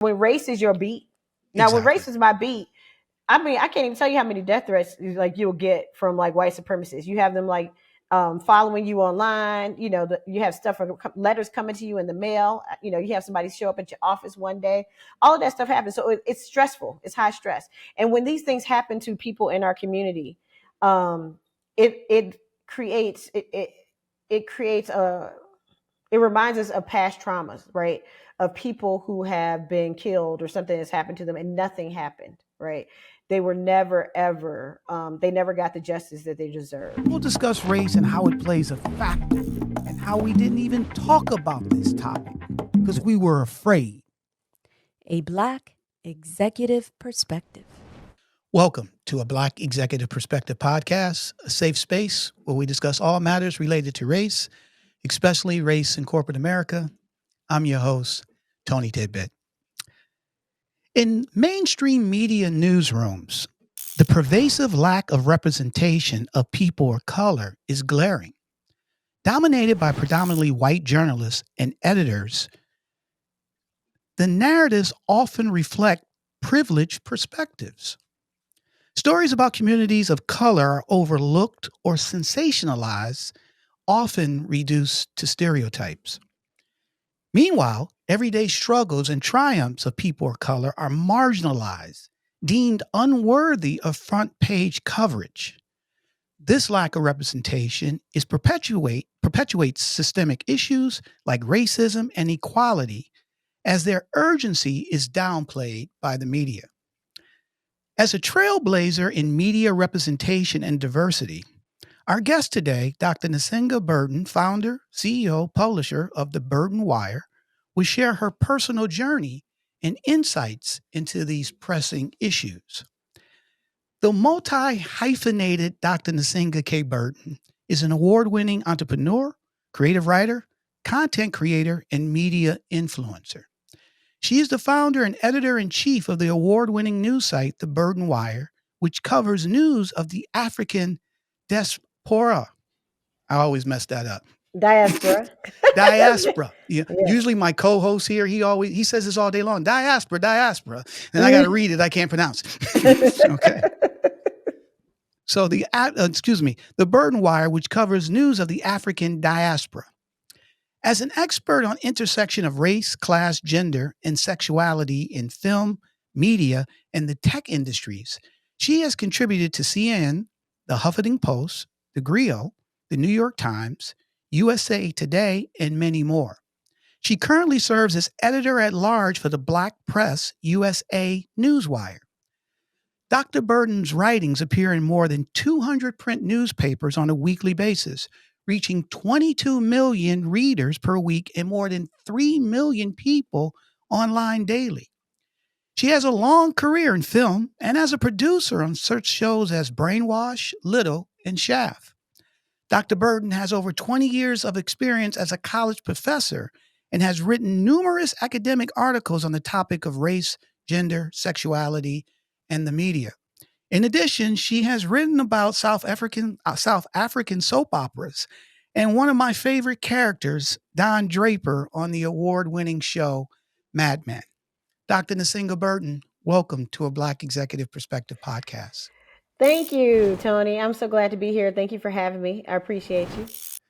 when race is your beat. Now, when Exactly. race is my beat, I mean, I can't even tell you how many death threats like you'll get from like white supremacists. You have them like following you online. You know, you have stuff from letters coming to you in the mail. You know, you have somebody show up at your office one day. All of that stuff happens, so it's stressful. It's high stress. And when these things happen to people in our community, it creates it creates a it reminds us of past traumas, right? Of people who have been killed or something has happened to them and nothing happened, right? They were never, ever, they never got the justice that they deserved. We'll discuss race and how it plays a factor and how we didn't even talk about this topic because we were afraid. A Black Executive Perspective. Welcome to a Black Executive Perspective podcast, a safe space where we discuss all matters related to race, especially race in corporate America. I'm your host, TonyTidbit. In mainstream media newsrooms, the pervasive lack of representation of people of color is glaring. Dominated by predominantly white journalists and editors, the narratives often reflect privileged perspectives. Stories about communities of color are overlooked or sensationalized, often reduced to stereotypes. Meanwhile, everyday struggles and triumphs of people of color are marginalized, deemed unworthy of front page coverage. This lack of representation perpetuates systemic issues like racism and equality, as their urgency is downplayed by the media. As a trailblazer in media representation and diversity, our guest today, Dr. Nsenga Burton, founder, CEO, publisher of the Burton Wire, will share her personal journey and insights into these pressing issues. The multi-hyphenated Dr. Nsenga K. Burton is an award-winning entrepreneur, creative writer, content creator, and media influencer. She is the founder and editor-in-chief of the award-winning news site, The Burton Wire, which covers news of the African diaspora. I always mess that up. Diaspora. Diaspora. Yeah. Yeah. Usually my co-host here, he says this all day long. Diaspora. And I got to read it. I can't pronounce it. Okay. So the Burton Wire, which covers news of the African diaspora. As an expert on intersection of race, class, gender, and sexuality in film, media, and the tech industries, she has contributed to CNN, The Huffington Post, The Griot, The New York Times, USA Today, and many more. She currently serves as editor-at-large for the Black Press USA Newswire. Dr. Burton's writings appear in more than 200 print newspapers on a weekly basis, reaching 22 million readers per week and more than 3 million people online daily. She has a long career in film and as a producer on such shows as Brainwash, Little, and Shaft. Dr. Burton has over 20 years of experience as a college professor and has written numerous academic articles on the topic of race, gender, sexuality, and the media. In addition, she has written about South African soap operas and one of my favorite characters, Don Draper, on the award-winning show Mad Men. Dr. Nsenga Burton, welcome to a Black Executive Perspective podcast. Thank you, Tony. I'm so glad to be here. Thank you for having me. I appreciate you.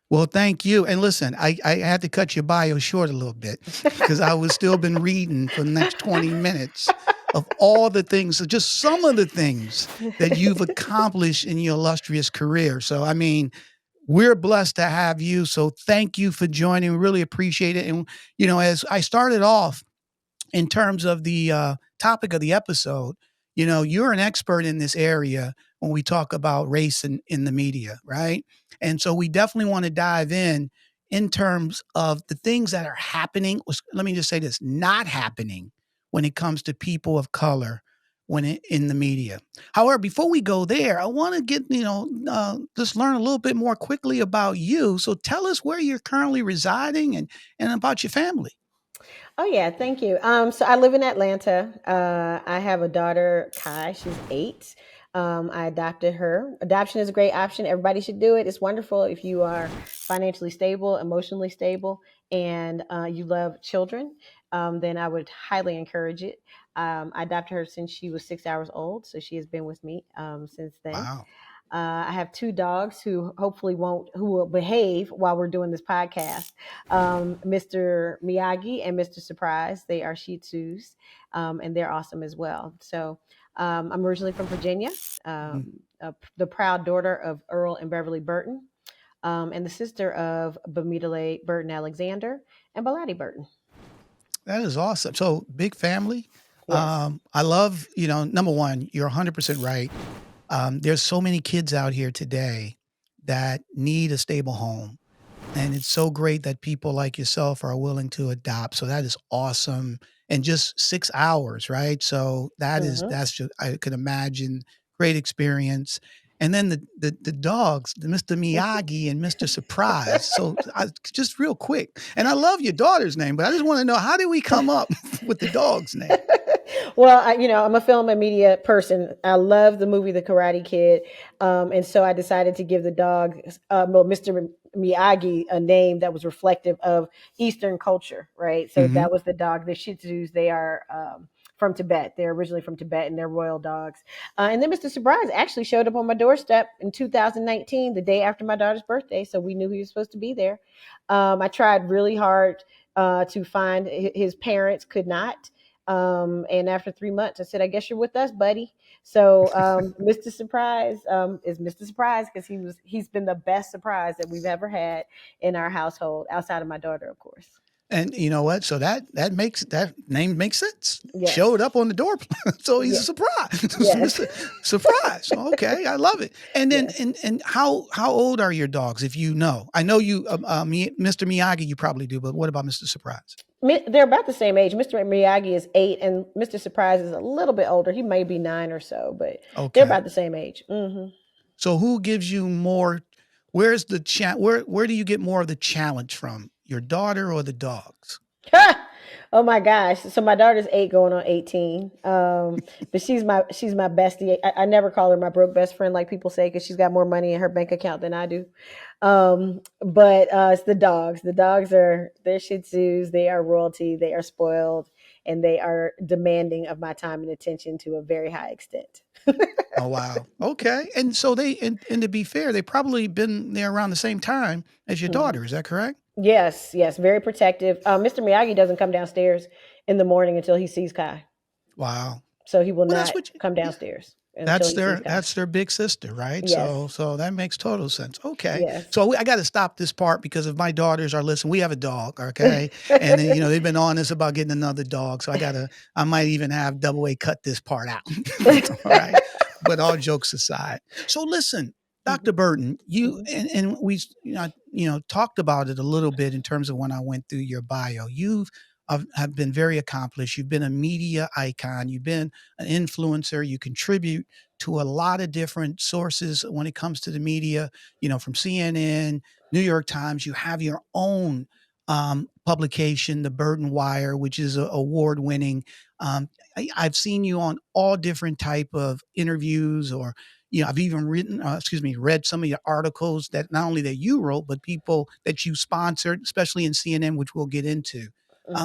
Well, thank you. And listen, I had to cut your bio short a little bit because I was still been reading for the next 20 minutes of all the things, just some of the things that you've accomplished in your illustrious career. So, I mean, we're blessed to have you. So thank you for joining. We really appreciate it. And, you know, as I started off in terms of the topic of the episode, you know, you're an expert in this area when we talk about race in the media, right? And so we definitely want to dive in terms of the things that are happening. Let me just say this, not happening when it comes to people of color in the media. However, before we go there, I want to get, just learn a little bit more quickly about you. So tell us where you're currently residing and about your family. Oh, yeah. Thank you. So I live in Atlanta. I have a daughter, Kai. She's 8. I adopted her. Adoption is a great option. Everybody should do it. It's wonderful if you are financially stable, emotionally stable, and you love children. then I would highly encourage it. I adopted her since she was 6 hours old, so she has been with me since then. Wow. I have two dogs who hopefully who will behave while we're doing this podcast. Mr. Miyagi and Mr. Surprise. They are Shih Tzus, and they're awesome as well. So I'm originally from Virginia, the proud daughter of Earl and Beverly Burton, and the sister of Bamidele Burton Alexander and Baladi Burton. That is awesome. So big family. Yes. I love, number one, you're 100% right. There's so many kids out here today that need a stable home. And it's so great that people like yourself are willing to adopt. So that is awesome. And just 6 hours, right? So that's just, I could imagine, great experience. And then the dogs, the Mr. Miyagi and Mr. Surprise. So just real quick, and I love your daughter's name, but I just want to know, how did we come up with the dog's name? Well, I'm a film and media person. I love the movie The Karate Kid, and so I decided to give the dog, Mr. Miyagi, a name that was reflective of Eastern culture, right? So that was the dog. The Shih Tzus, they are from Tibet. They're originally from Tibet, and they're royal dogs. And then Mr. Surprise actually showed up on my doorstep in 2019, the day after my daughter's birthday. So we knew he was supposed to be there. I tried really hard to find his parents, could not. And after 3 months, I said, I guess you're with us, buddy. So Mr. Surprise is Mr. Surprise because he's been the best surprise that we've ever had in our household, outside of my daughter, of course. And you know what? So that name makes sense. Yes. Showed up on the door, so he's a surprise. Yes. Surprise. Okay, I love it. And then, and how old are your dogs? If you know, I know you, Mr. Miyagi, you probably do, but what about Mr. Surprise? They're about the same age. Mr. Miyagi is 8, and Mr. Surprise is a little bit older. He may be 9 or so, but they're about the same age. Mm-hmm. So who gives you more? Where's the where do you get more of the challenge from? Your daughter or the dogs? Oh my gosh. So my daughter's 8 going on 18. But she's my bestie. I never call her my broke best friend like people say, because she's got more money in her bank account than I do. But it's the dogs. The dogs they're Shih Tzus. They are royalty. They are spoiled, and they are demanding of my time and attention to a very high extent. Oh, wow. Okay. And so and to be fair, they probably been there around the same time as your daughter. Is that correct? Yes. Very protective. Mr. Miyagi doesn't come downstairs in the morning until he sees Kai. Wow. So he will not come downstairs. That's their big sister, right? Yes. So that makes total sense. Okay. Yes. So I got to stop this part, because if my daughters are listening, we have a dog. Okay. And then, they've been on us about getting another dog. So I might even have Double A cut this part out. All right. But all jokes aside. So listen, Dr. Burton, you, and we, talked about it a little bit in terms of when I went through your bio. Have been very accomplished. You've been a media icon. You've been an influencer. You contribute to a lot of different sources when it comes to the media, from CNN, New York Times. You have your own publication, the Burton Wire, which is award-winning. I've seen you on all different type of interviews, or I've even read some of your articles that not only that you wrote, but people that you sponsored, especially in CNN, which we'll get into.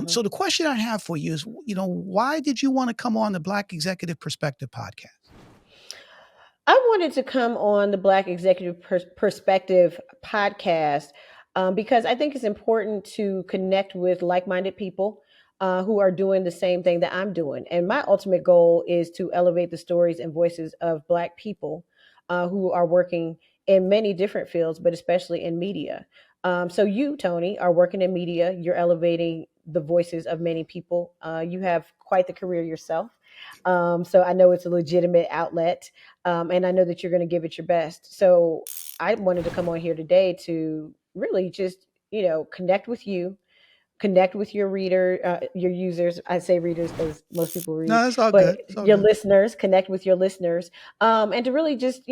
So the question I have for you is, why did you want to come on the Black Executive Perspective podcast? I wanted to come on the Black Executive Perspective podcast because I think it's important to connect with like-minded people who are doing the same thing that I'm doing. And my ultimate goal is to elevate the stories and voices of Black people who are working in many different fields, but especially in media. So you, Tony, are working in media. You're elevating the voices of many people. You have quite the career yourself. So I know it's a legitimate outlet, and I know that you're going to give it your best. So I wanted to come on here today to really just, connect with you, connect with your your users. I say readers because most people read. No, that's all but good. Your listeners, connect with your listeners, and to really just,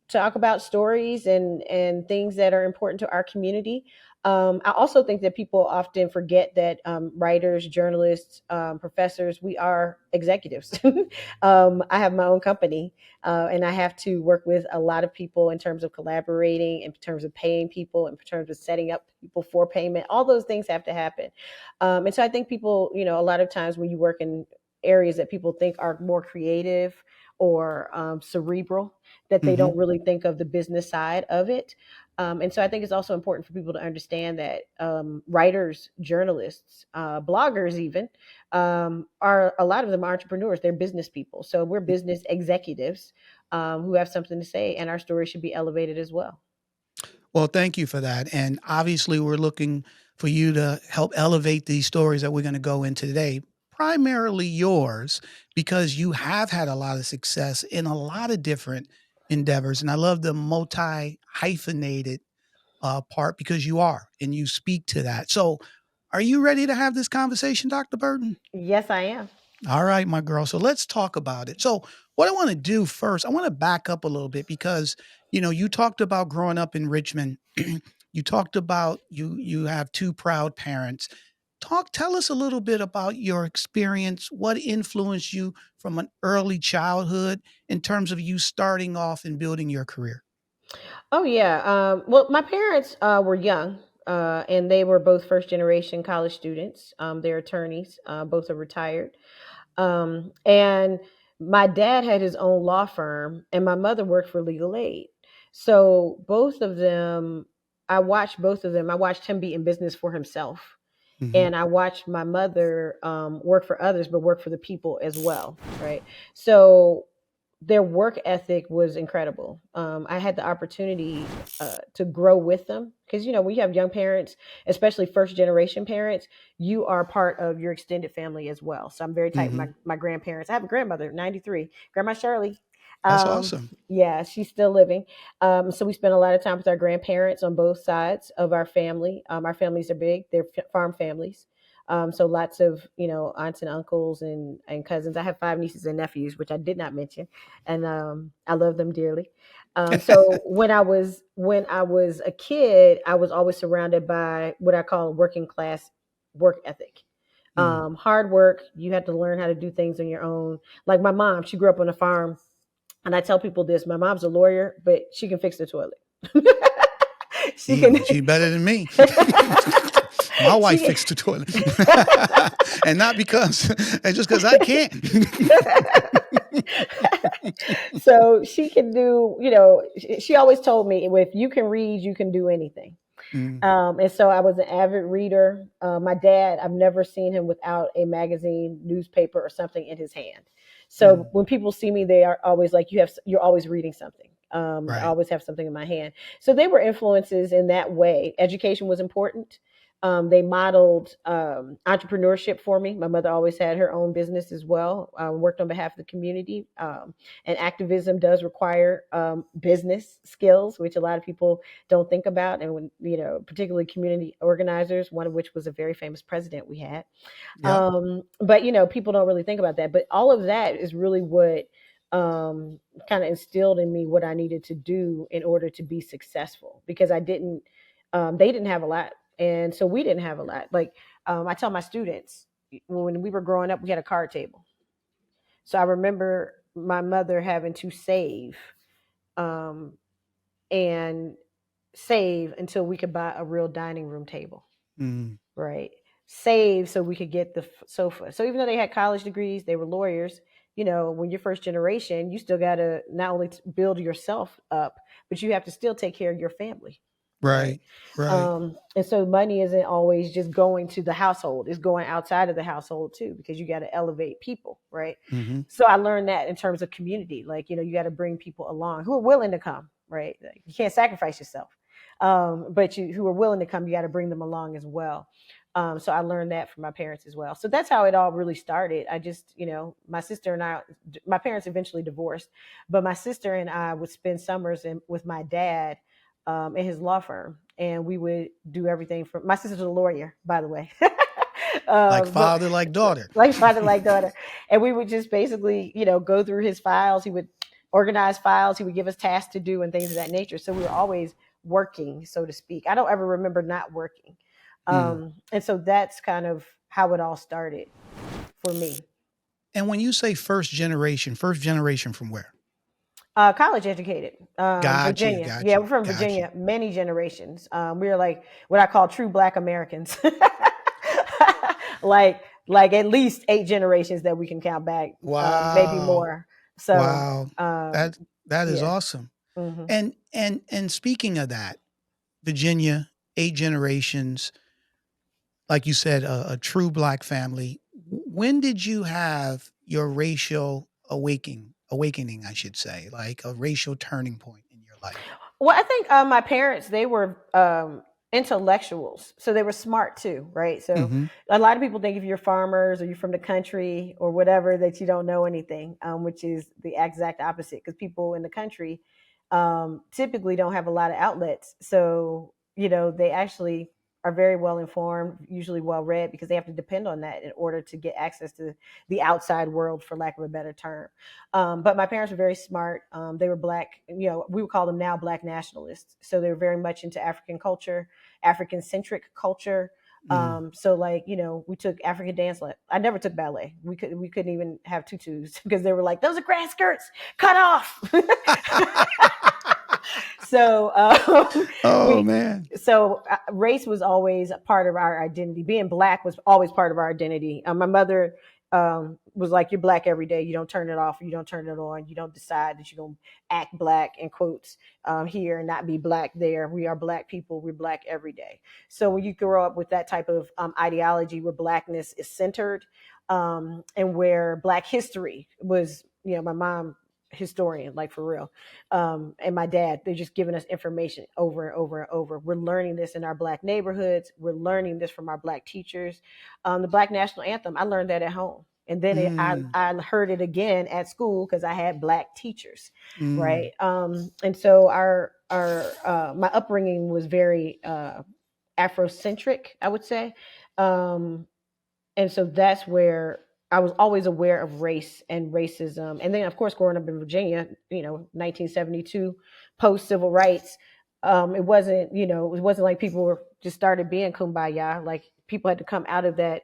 talk about stories and things that are important to our community. I also think that people often forget that writers, journalists, professors, we are executives. I have my own company, and I have to work with a lot of people in terms of collaborating, in terms of paying people, in terms of setting up people for payment. All those things have to happen. And so I think people, a lot of times when you work in areas that people think are more creative or cerebral, that they Mm-hmm. don't really think of the business side of it. And so I think it's also important for people to understand that writers, journalists, bloggers, even are a lot of them are entrepreneurs. They're business people. So we're business executives who have something to say, and our story should be elevated as well. Well, thank you for that. And obviously, we're looking for you to help elevate these stories that we're going to go into today, primarily yours, because you have had a lot of success in a lot of different endeavors. And I love the multi hyphenated part because you are and you speak to that. So, are you ready to have this conversation, Dr. Burton? Yes, I am. All right, my girl. So let's talk about it. So, what I want to do first, I want to back up a little bit because, you talked about growing up in Richmond. You talked about you have two proud parents. Tell us a little bit about your experience. What influenced you from an early childhood in terms of you starting off and building your career? Oh yeah. Well, my parents were young, and they were both first generation college students. They're attorneys. Both are retired. And my dad had his own law firm, and my mother worked for legal aid. So both of them, I watched both of them. I watched him be in business for himself, Hmm. and I watched my mother work for others, but work for the people as well. Right. So their work ethic was incredible. I had the opportunity to grow with them because when you have young parents, especially first generation parents, you are part of your extended family as well. So I'm very tight with Hmm. my grandparents. I have a grandmother, 93, Grandma Shirley. That's awesome. Yeah, she's still living. So we spend a lot of time with our grandparents on both sides of our family. Our families are big; they're farm families. So lots of aunts and uncles and cousins. I have 5 nieces and nephews, which I did not mention, and I love them dearly. So when I was a kid, I was always surrounded by what I call working class work ethic. Mm. Hard work. You had to learn how to do things on your own. Like my mom, she grew up on a farm, and I tell people this: my mom's a lawyer, but she can fix the toilet. She can. She better than me. My wife she fixed the toilet, and not because it's just because I can't. so she can do. She always told me, if you can read, you can do anything. Mm, And so I was an avid reader. My dad, I've never seen him without a magazine, newspaper, or something in his hand. So mm, when people see me, they are always like, you're always reading something. I right. always have something in my hand. So they were influences in that way. Education was important. They modeled entrepreneurship for me. My mother always had her own business as well, worked on behalf of the community. And activism does require business skills, which a lot of people don't think about. And when, particularly community organizers, one of which was a very famous president we had. Yep. But, people don't really think about that. But all of that is really what kind of instilled in me what I needed to do in order to be successful, because they didn't have a lot. And so we didn't have a lot. Like I tell my students, when we were growing up, we had a card table. So I remember my mother having to save um, and save until we could buy a real dining room table, Mm, right? Save so we could get the sofa. So even though they had college degrees, they were lawyers. When you're first generation, you still got to not only build yourself up, but you have to still take care of your family, right? right. Right. And so money isn't always just going to the household; it's going outside of the household too, because you got to elevate people, right? Hmm. So I learned that in terms of community, like you got to bring people along who are willing to come, right? Like, you can't sacrifice yourself, but who are willing to come, you got to bring them along as well. So I learned that from my parents as well. So that's how it all really started. I just, my sister and my parents eventually divorced, but my sister and I would spend summers with my dad in his law firm, and we would do everything from. My sister's a lawyer, by the way. Like But father, like daughter. like father, like daughter, and we would just basically, go through his files. He would organize files. He would give us tasks to do and things of that nature. So we were always working, so to speak. I don't ever remember not working. Mm. And so that's kind of how it all started for me. And when you say first generation from where? College educated, Got you, Virginia. got Yeah, you, we're from got you. Virginia. Many generations. We are like what I call true Black Americans. like like at least 8 generations that we can count back, maybe Wow. more. So Wow. um, That that is yeah. awesome. Hmm. And speaking of that, Virginia, 8 generations, like you said, a true Black family. When did you have your racial awakening, I should say, like a racial turning point in your life? Well, I think my parents, they were intellectuals, so they were smart too, right? So Mm-hmm. a lot of people think if you're farmers or you're from the country or whatever that you don't know anything, which is the exact opposite. Because people in the country typically don't have a lot of outlets, so they actually are very well informed, usually well read, because they have to depend on that in order to get access to the outside world, for lack of a better term. But my parents were very smart. They were Black, we would call them now Black nationalists. So they were very much into African culture, African centric culture. Mm. So like, we took African dance. I never took ballet. We couldn't even have tutus because they were like, those are grass skirts, cut off. So Oh we man. so race was always a part of our identity. Being Black was always part of our identity. My mother was like, you're Black every day. You don't turn it off, you don't turn it on, you don't decide that you're going to act Black in quotes here and not be Black there. We are Black people, we're Black every day. So when you grow up with that type of ideology where Blackness is centered, and where Black history was, my mom, historian, like for real, and my dad, they're just giving us information over and over and over. We're learning this in our Black neighborhoods, we're learning this from our Black teachers. The Black national anthem, I learned that at home, and then Mm. I heard it again at school because I had Black teachers, Mm. right? And so our my upbringing was very Afrocentric, I would say. um, and so that's where I was always aware of race and racism. And then, of course, growing up in Virginia, 1972, post civil rights, it wasn't like people were just started being kumbaya. Like people had to come out of that,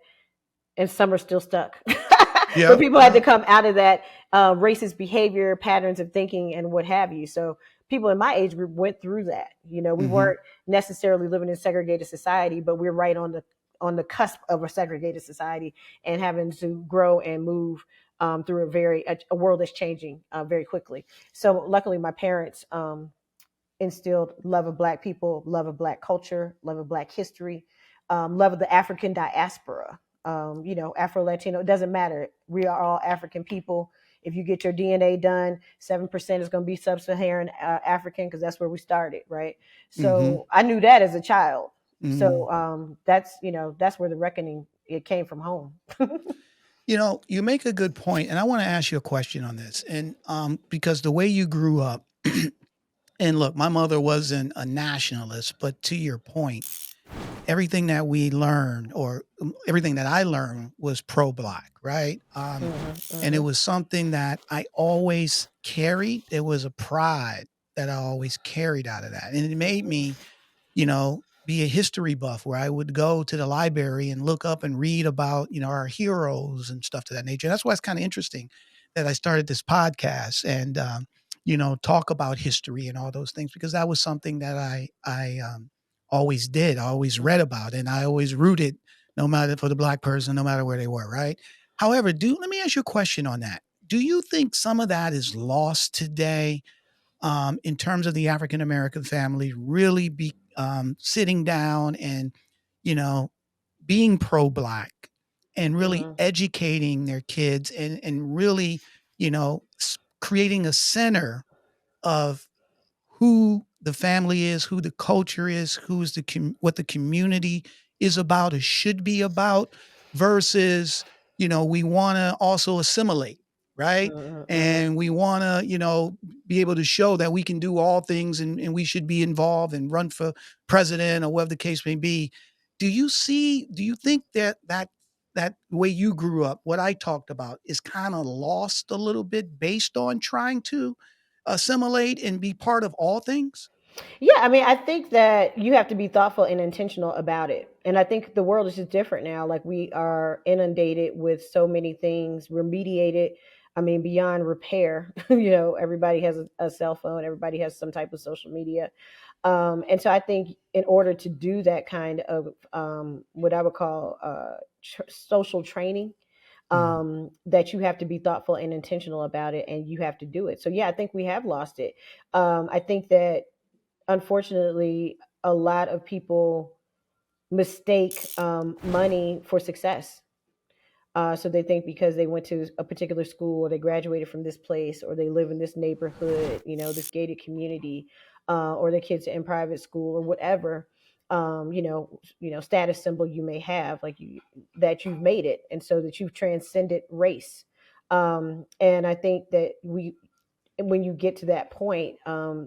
and some are still stuck. But Yep. people had to Yep. come out of that racist behavior, patterns of thinking, and what have you. So people in my age group went through that. We Mm-hmm. weren't necessarily living in segregated society, but we're right on the cusp of a segregated society and having to grow and move through a world that's changing very quickly. So luckily, my parents instilled love of Black people, love of Black culture, love of Black history, love of the African diaspora. Afro Latino, it doesn't matter. We are all African people. If you get your DNA done, 7% is going to be sub-Saharan African, because that's where we started, right? Mm-hmm. So I knew that as a child. Mm. So that's where the reckoning, it came from home. You make a good point, and I want to ask you a question on this. And because the way you grew up, and look, my mother wasn't a nationalist, but to your point, everything that we learned, or everything that I learned, was pro-Black, right? And it Hmm. was something that I always carried. It was a pride that I always carried out of that, and it made me, be a history buff, where I would go to the library and look up and read about, our heroes and stuff to that nature. And that's why it's kind of interesting that I started this podcast and, talk about history and all those things, because that was something that I always did. I always read about, and I always rooted, no matter for the Black person, no matter where they were. Right. However, let me ask you a question on that. Do you think some of that is lost today? In terms of the African American family really be sitting down and, you know, being pro-Black and really Hmm. educating their kids and really, creating a center of who the family is, who the culture is, who's what the community is about or should be about, versus, we want to also assimilate, right? Hmm. Hmm. And we want to, be able to show that we can do all things, and we should be involved and run for president or whatever the case may be. Do you think that way you grew up, what I talked about, is kind of lost a little bit based on trying to assimilate and be part of all things? Yeah, I mean, I think that you have to be thoughtful and intentional about it. And I think the world is just different now. Like we are inundated with so many things. We're mediated, I mean, beyond repair. Everybody has a cell phone, everybody has some type of social media. And so I think in order to do that kind of what I would call social training, Mm. that you have to be thoughtful and intentional about it, and you have to do it. So yeah, I think we have lost it. I think that unfortunately, a lot of people mistake money for success. So they think because they went to a particular school or they graduated from this place or they live in this neighborhood, this gated community, or their kids are in private school or whatever, status symbol you may have, like that you've made it, and so that you've transcended race. And I think that when you get to that point,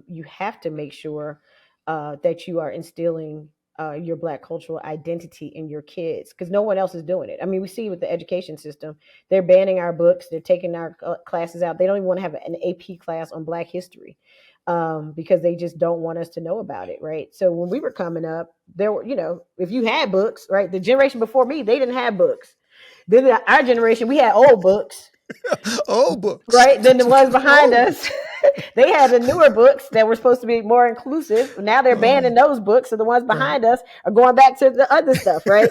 you have to make sure that you are instilling your Black cultural identity in your kids, because no one else is doing it. I mean, we see with the education system, they're banning our books, they're taking our classes out. They don't even want to have an AP class on Black history, because they just don't want us to know about it, right? So when we were coming up, there were, if you had books, right, the generation before me, they didn't have books. Then our generation, we had old books, Old books. right? Then the ones behind Old. us, they had the newer books that were supposed to be more inclusive. Now they're banning those books, so the ones Right. behind us are going back to the other stuff, right?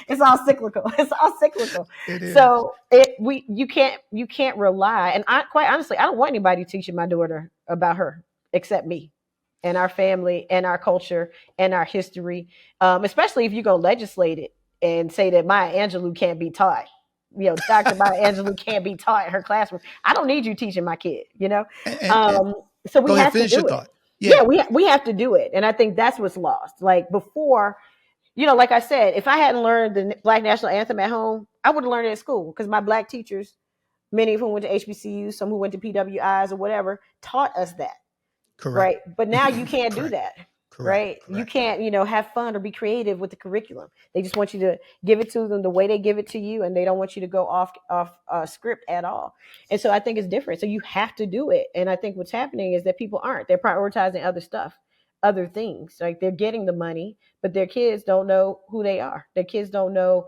It's all cyclical. It's all cyclical. It is. So you can't rely. And I quite honestly, I don't want anybody teaching my daughter about her except me and our family and our culture and our history. Especially if you go legislate it and say that Maya Angelou can't be taught. Dr. Maya Angelou can't be taught in her classroom. I don't need you teaching my kid, And so we go ahead, have to finish your do it. thought. Yeah, Yeah. we have to do it. And I think that's what's lost. Like before, like I said, if I hadn't learned the Black National Anthem at home, I would have learned it at school, because my Black teachers, many of whom went to HBCUs, some who went to PWIs or whatever, taught us that. Correct. Right. But now you can't do Correct. that. Correct. Right. You Correct. can't, have fun or be creative with the curriculum. They just want you to give it to them the way they give it to you, and they don't want you to go off script at all. And so I think it's different. So you have to do it. And I think what's happening is that people aren't. They're prioritizing other stuff, other things. Like they're getting the money, but their kids don't know who they are. Their kids don't know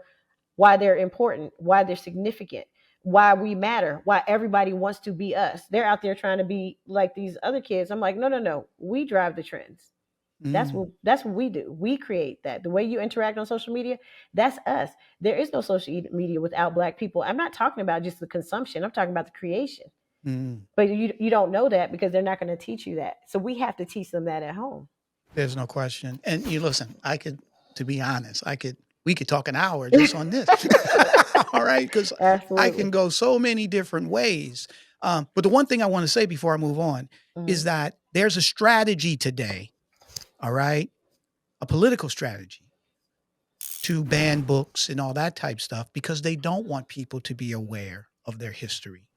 why they're important, why they're significant, why we matter, why everybody wants to be us. They're out there trying to be like these other kids. I'm like, no, no, no. We drive the trends. Mm. That's what we do. We create that. The way you interact on social media, that's us. There is no social media without Black people. I'm not talking about just the consumption. I'm talking about the creation. Mm. But you don't know that because they're not going to teach you that. So we have to teach them that at home. There's no question. And you listen, to be honest, we could talk an hour just on this. All right. Because I Absolutely. can go so many different ways. But the one thing I want to say before I move on is Mm-hmm. that there's a strategy today. All right. A political strategy to ban books and all that type stuff, because they don't want people to be aware of their history.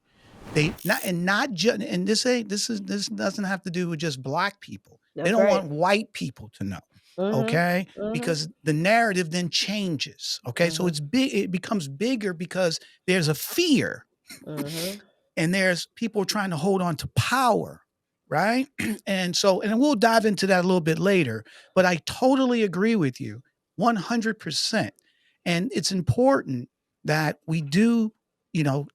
They not just, and this doesn't have to do with just Black people. They That's don't right. want white people to know. Okay. Mm-hmm. Mm-hmm. Because the narrative then changes. Okay. So Mm-hmm. it's big, it becomes bigger because there's a fear Mm-hmm. and there's people trying to hold on to power. Right. And we'll dive into that a little bit later, but I totally agree with you 100%. And it's important that we do,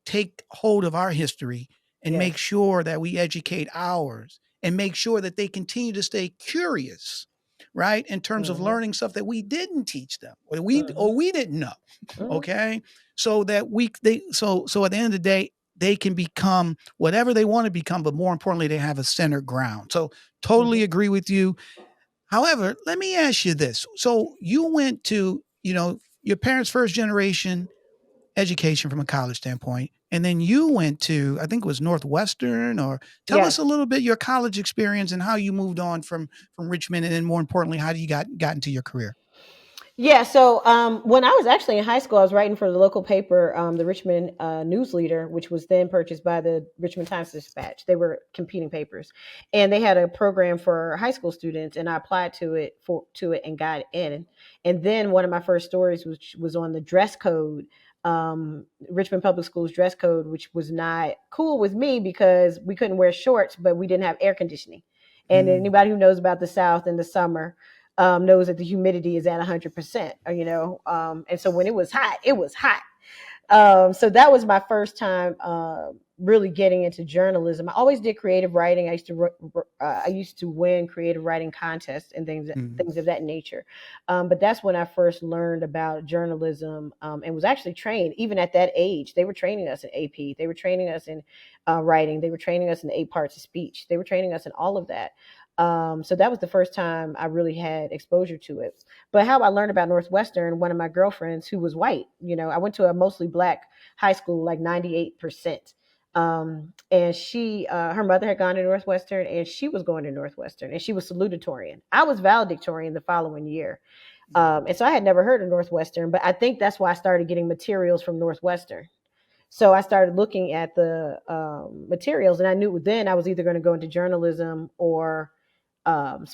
take hold of our history and Yes. make sure that we educate ours and make sure that they continue to stay curious, right? In terms of Mm-hmm. learning stuff that we didn't teach them Mm-hmm. or we didn't know. Mm-hmm. Okay. So that so at the end of the day, they can become whatever they want to become, but more importantly, they have a center ground. So totally Mm-hmm. agree with you. However, let me ask you this. So you went to, your parents' first generation education from a college standpoint, and then you went to, I think it was Northwestern, or tell us a Yes. little bit your college experience and how you moved on from Richmond, and then more importantly, how you got into your career. Yeah, so when I was actually in high school, I was writing for the local paper, the Richmond News Leader, which was then purchased by the Richmond Times Dispatch. They were competing papers, and they had a program for high school students, and I applied to it and got in. And then one of my first stories was on the dress code, Richmond Public Schools dress code, which was not cool with me because we couldn't wear shorts, but we didn't have air conditioning. And anybody who knows about the South in the summer knows that the humidity is at 100%, and so when it was hot, it was hot. So that was my first time really getting into journalism. I always did creative writing. I used to win creative writing contests and things of that nature. But that's when I first learned about journalism and was actually trained. Even at that age, they were training us in AP. They were training us in writing. They were training us in the 8 parts of speech. They were training us in all of that. So that was the first time I really had exposure to it. But how I learned about Northwestern, one of my girlfriends who was white, I went to a mostly Black high school, like 98%. And her mother had gone to Northwestern and she was going to Northwestern and she was salutatorian. I was valedictorian the following year. And so I had never heard of Northwestern, but I think that's why I started getting materials from Northwestern. So I started looking at the materials and I knew then I was either going to go into journalism or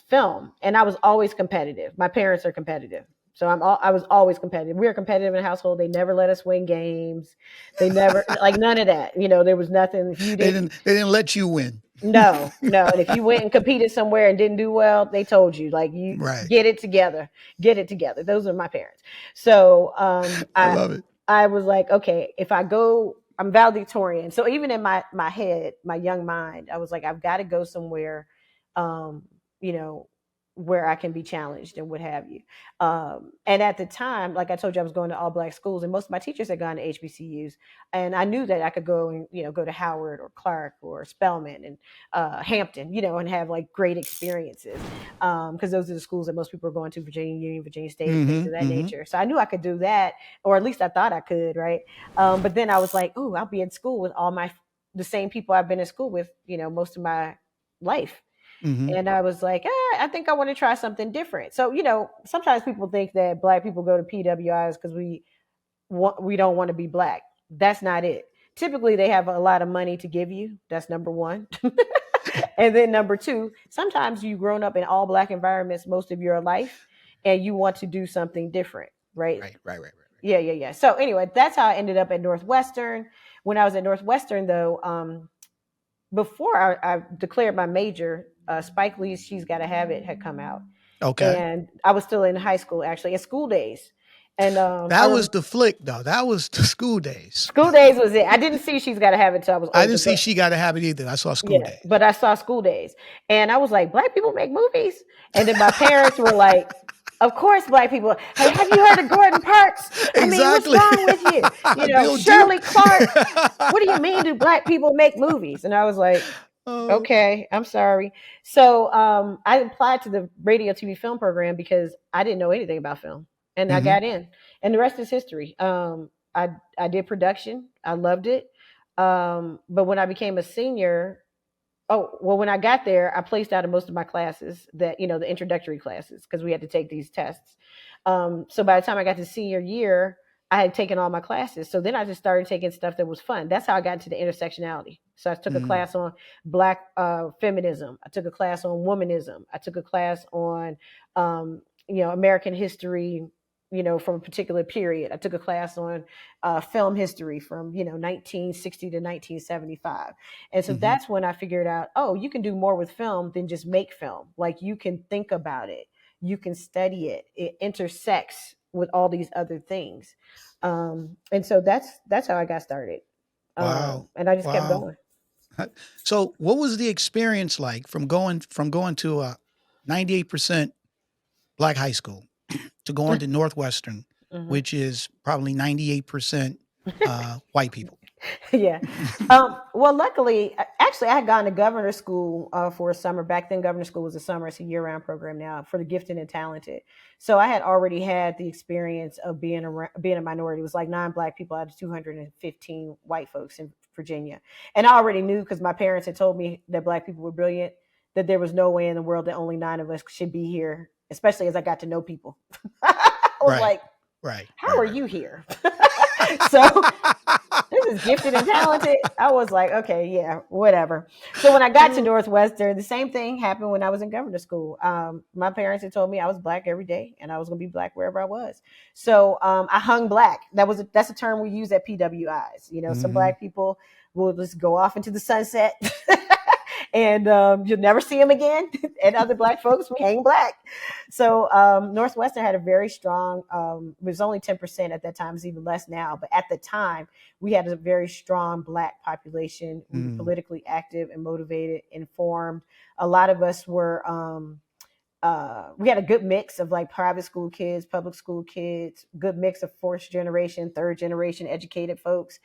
film. And I was always competitive. My parents are competitive. So I was always competitive. We were competitive in the household. They never let us win games. They never like none of that. There was nothing. If you they didn't let you win. No. And if you went and competed somewhere and didn't do well, they told you like you get it together. Those are my parents. So I love it. I was like, okay, if I go, I'm valedictorian. So even in my head, my young mind, I was like, I've got to go somewhere, where I can be challenged and what have you. And at the time, like I told you, I was going to all Black schools and most of my teachers had gone to HBCUs. And I knew that I could go and, go to Howard or Clark or Spelman and Hampton, and have like great experiences. Because those are the schools that most people are going to, Virginia Union, Virginia State, things of that nature. So I knew I could do that, or at least I thought I could, right? But then I was like, ooh, I'll be in school with the same people I've been in school with, most of my life. And I was like, I think I want to try something different. So, sometimes people think that Black people go to PWIs because we don't want to be Black. That's not it. Typically, they have a lot of money to give you. That's number one. And then number two, sometimes you've grown up in all Black environments most of your life and you want to do something different, right? Right. Yeah. So anyway, that's how I ended up at Northwestern. When I was at Northwestern, though, before I declared my major, Spike Lee's She's Gotta Have It had come out. Okay. And I was still in high school, actually, in school days. And that was the flick, though. That was the School Days. School Days was it. I didn't see She's Gotta Have It until I was older. I didn't see She Gotta Have It either. I saw School Days. But I saw School Days. And I was like, Black people make movies? And then my parents were like, of course, Black people. Hey, have you heard of Gordon Parks? I mean, what's wrong with you? Shirley Clark. What do you mean do Black people make movies? And I was like, okay, I'm sorry. So I applied to the radio, TV, film program because I didn't know anything about film. And I got in. And the rest is history. I did production. I loved it. But when I became a senior, when I got there, I placed out of most of my classes that, the introductory classes, because we had to take these tests. So by the time I got to senior year, I had taken all my classes. So then I just started taking stuff that was fun. That's how I got into the intersectionality. So I took a class on Black feminism. I took a class on womanism. I took a class on, American history, from a particular period. I took a class on film history from, 1960 to 1975. And so that's when I figured out, you can do more with film than just make film. Like you can think about it. You can study it. It intersects with all these other things. And so that's how I got started. Wow. And I just kept going. So what was the experience like from going to a 98% Black high school to going to Northwestern, which is probably 98% white people? Yeah. Well, luckily, actually, I had gone to governor's school for a summer. Back then, governor's school was a summer. It's a year-round program now for the gifted and talented. So I had already had the experience of being a minority. It was like 9 Black people out of 215 white folks in Virginia. And I already knew, because my parents had told me that Black people were brilliant, that there was no way in the world that only 9 of us should be here, especially as I got to know people. I was like, how are you here? So this is gifted and talented. I was like, okay, yeah, whatever. So when I got to Northwestern, the same thing happened when I was in governor's school. My parents had told me I was Black every day and I was going to be Black wherever I was. So I hung Black. That's a term we use at PWIs. Some Black people will just go off into the sunset and you'll never see them again. And other Black folks, we hang Black. So Northwestern had a very strong, it was only 10% at that time, it's even less now, but at the time, we had a very strong Black population. We were politically active and motivated, informed. A lot of us were, we had a good mix of like private school kids, public school kids, good mix of fourth generation, third generation educated folks,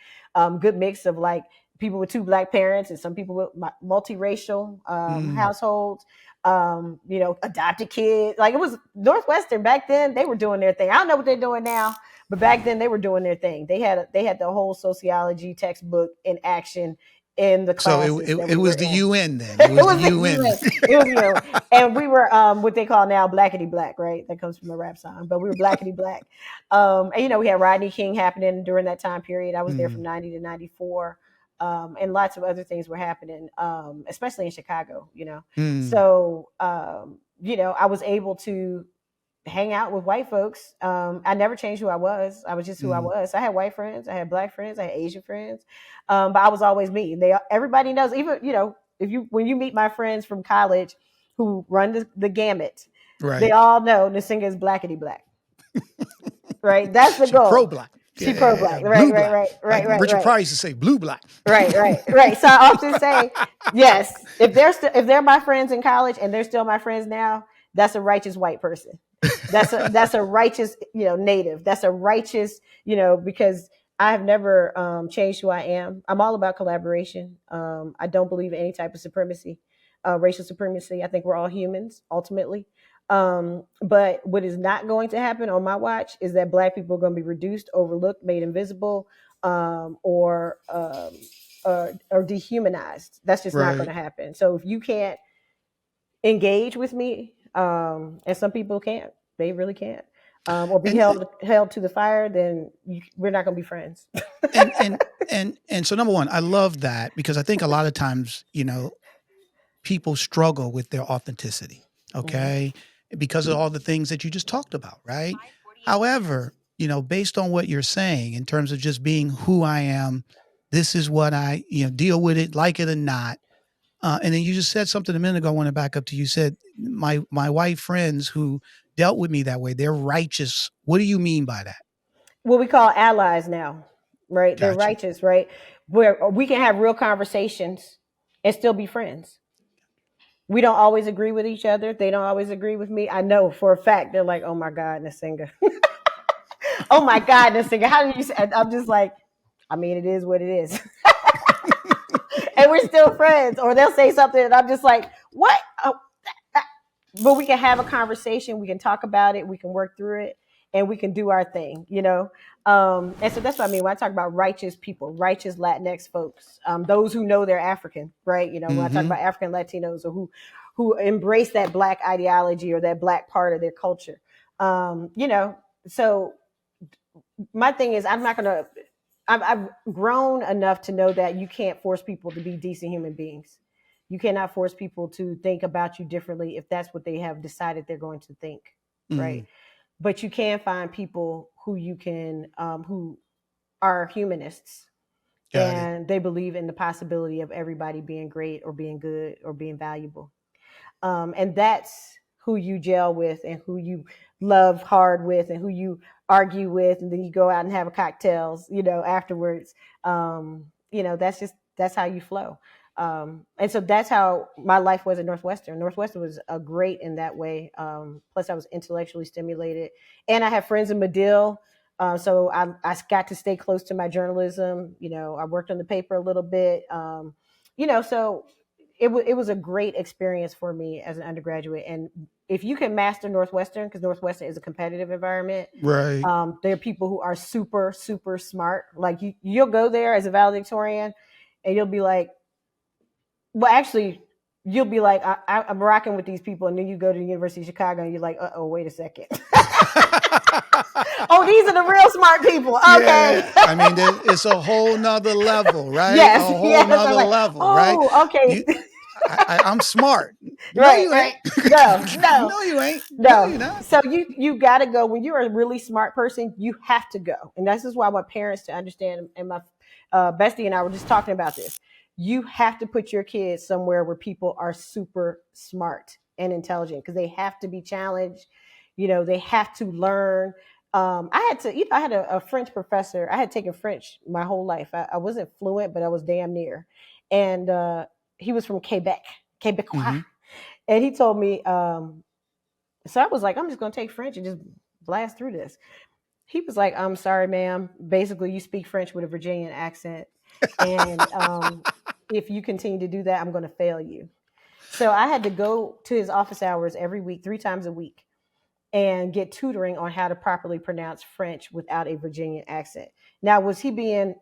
good mix of like people with two Black parents and some people with multiracial households, adopted kids. Like it was Northwestern back then, they were doing their thing. I don't know what they're doing now, but back then they were doing their thing. They had the whole sociology textbook in action in the classes. So it was the UN then. It was the UN. It was, and we were what they call now Blackity Black, right? That comes from a rap song, but we were Blackity Black. And we had Rodney King happening during that time period. I was there from 90 to 94. And lots of other things were happening, especially in Chicago, So, I was able to hang out with white folks. I never changed who I was. I was just who I was. I had white friends, I had Black friends, I had Asian friends, but I was always me. Everybody knows, even when you meet my friends from college who run the gamut, right, they all know Nsenga is Blackity Black. Right, that's the goal. Pro-Black. She pro-Black, right. Richard Pryor used to say blue Black. Right. So I often say, yes, if they're my friends in college and they're still my friends now, that's a righteous white person. That's a righteous, Native. That's a righteous, because I have never changed who I am. I'm all about collaboration. I don't believe in any type of supremacy, racial supremacy. I think we're all humans ultimately. But what is not going to happen on my watch is that Black people are going to be reduced, overlooked, made invisible, or dehumanized. That's just not going to happen. So if you can't engage with me, and some people can't, they really can't, or be held to the fire, then we're not going to be friends. and so number one, I love that because I think a lot of times, people struggle with their authenticity. Okay. Because of all the things that you just talked about, right? However, based on what you're saying in terms of just being who I am, this is what I, deal with it, like it or not. And then you just said something a minute ago. I want to back up to you said my white friends who dealt with me that way, they're righteous. What do you mean by that? What we call allies now, right? Gotcha. They're righteous, right? Where we can have real conversations and still be friends. We don't always agree with each other. They don't always agree with me. I know for a fact they're like, "Oh my God, Nsenga." Oh my God, Nsenga. How do you say? I'm just like, I mean, it is what it is. And we're still friends. Or they'll say something and I'm just like, what? But we can have a conversation. We can talk about it. We can work through it. And we can do our thing, And so that's what I mean when I talk about righteous people, righteous Latinx folks, those who know they're African, right? When I talk about African Latinos or who embrace that Black ideology or that Black part of their culture, So my thing is, I've grown enough to know that you can't force people to be decent human beings. You cannot force people to think about you differently if that's what they have decided they're going to think, right? But you can find people who you can, who are humanists, and they believe in the possibility of everybody being great or being good or being valuable. And that's who you gel with and who you love hard with and who you argue with. And then you go out and have cocktails, afterwards. That's how you flow. And so that's how my life was at Northwestern. Northwestern was great in that way. Plus I was intellectually stimulated and I have friends in Medill. So I got to stay close to my journalism. I worked on the paper a little bit. So it was a great experience for me as an undergraduate. And if you can master Northwestern, because Northwestern is a competitive environment, right? There are people who are super, super smart. Like you'll go there as a valedictorian and you'll be like, well, actually, you'll be like, I'm rocking with these people. And then you go to the University of Chicago and you're like, wait a second. Oh, these are the real smart people. Okay. Yeah. I mean, it's a whole nother level, right? Yes. A whole nother level, right? Okay. I'm smart. Right. No. No, you ain't. No, you're not. So you got to go. When you're a really smart person, you have to go. And this is why I want parents to understand. And my bestie and I were just talking about this. you have to put your kids somewhere where people are super smart and intelligent, because they have to be challenged. They have to learn. I had a French professor. I had taken French my whole life. I wasn't fluent, but I was damn near. And he was from Quebecois. Mm-hmm. And he told me, so I was like, I'm just going to take French and just blast through this. He was like, I'm sorry, ma'am. Basically, you speak French with a Virginian accent. And if you continue to do that, I'm going to fail you. So I had to go to his office hours every week, 3 times a week, and get tutoring on how to properly pronounce French without a Virginian accent. Now, was he being,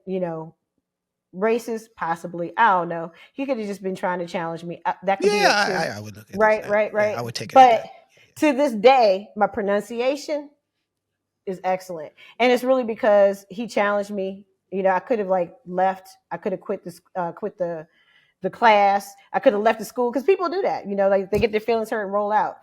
racist? Possibly. I don't know. He could have just been trying to challenge me. That could be it too. I would look at Right. Yeah, I would take it. But to this day, my pronunciation is excellent. And it's really because he challenged me. I could have left. I could have quit the class. I could have left the school, because people do that. They get their feelings hurt and roll out.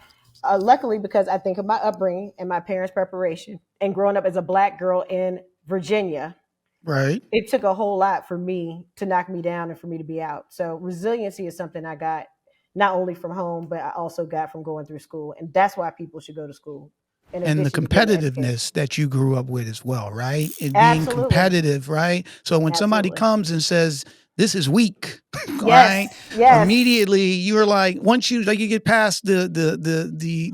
Luckily, because I think of my upbringing and my parents' preparation and growing up as a Black girl in Virginia, right, it took a whole lot for me to knock me down and for me to be out. So resiliency is something I got not only from home, but I also got from going through school. And that's why people should go to school. And the competitiveness that you grew up with as well, right? And Absolutely. being competitive, right? So when somebody comes and says, this is weak, yes, right? Yes. Immediately you're like, once you get past the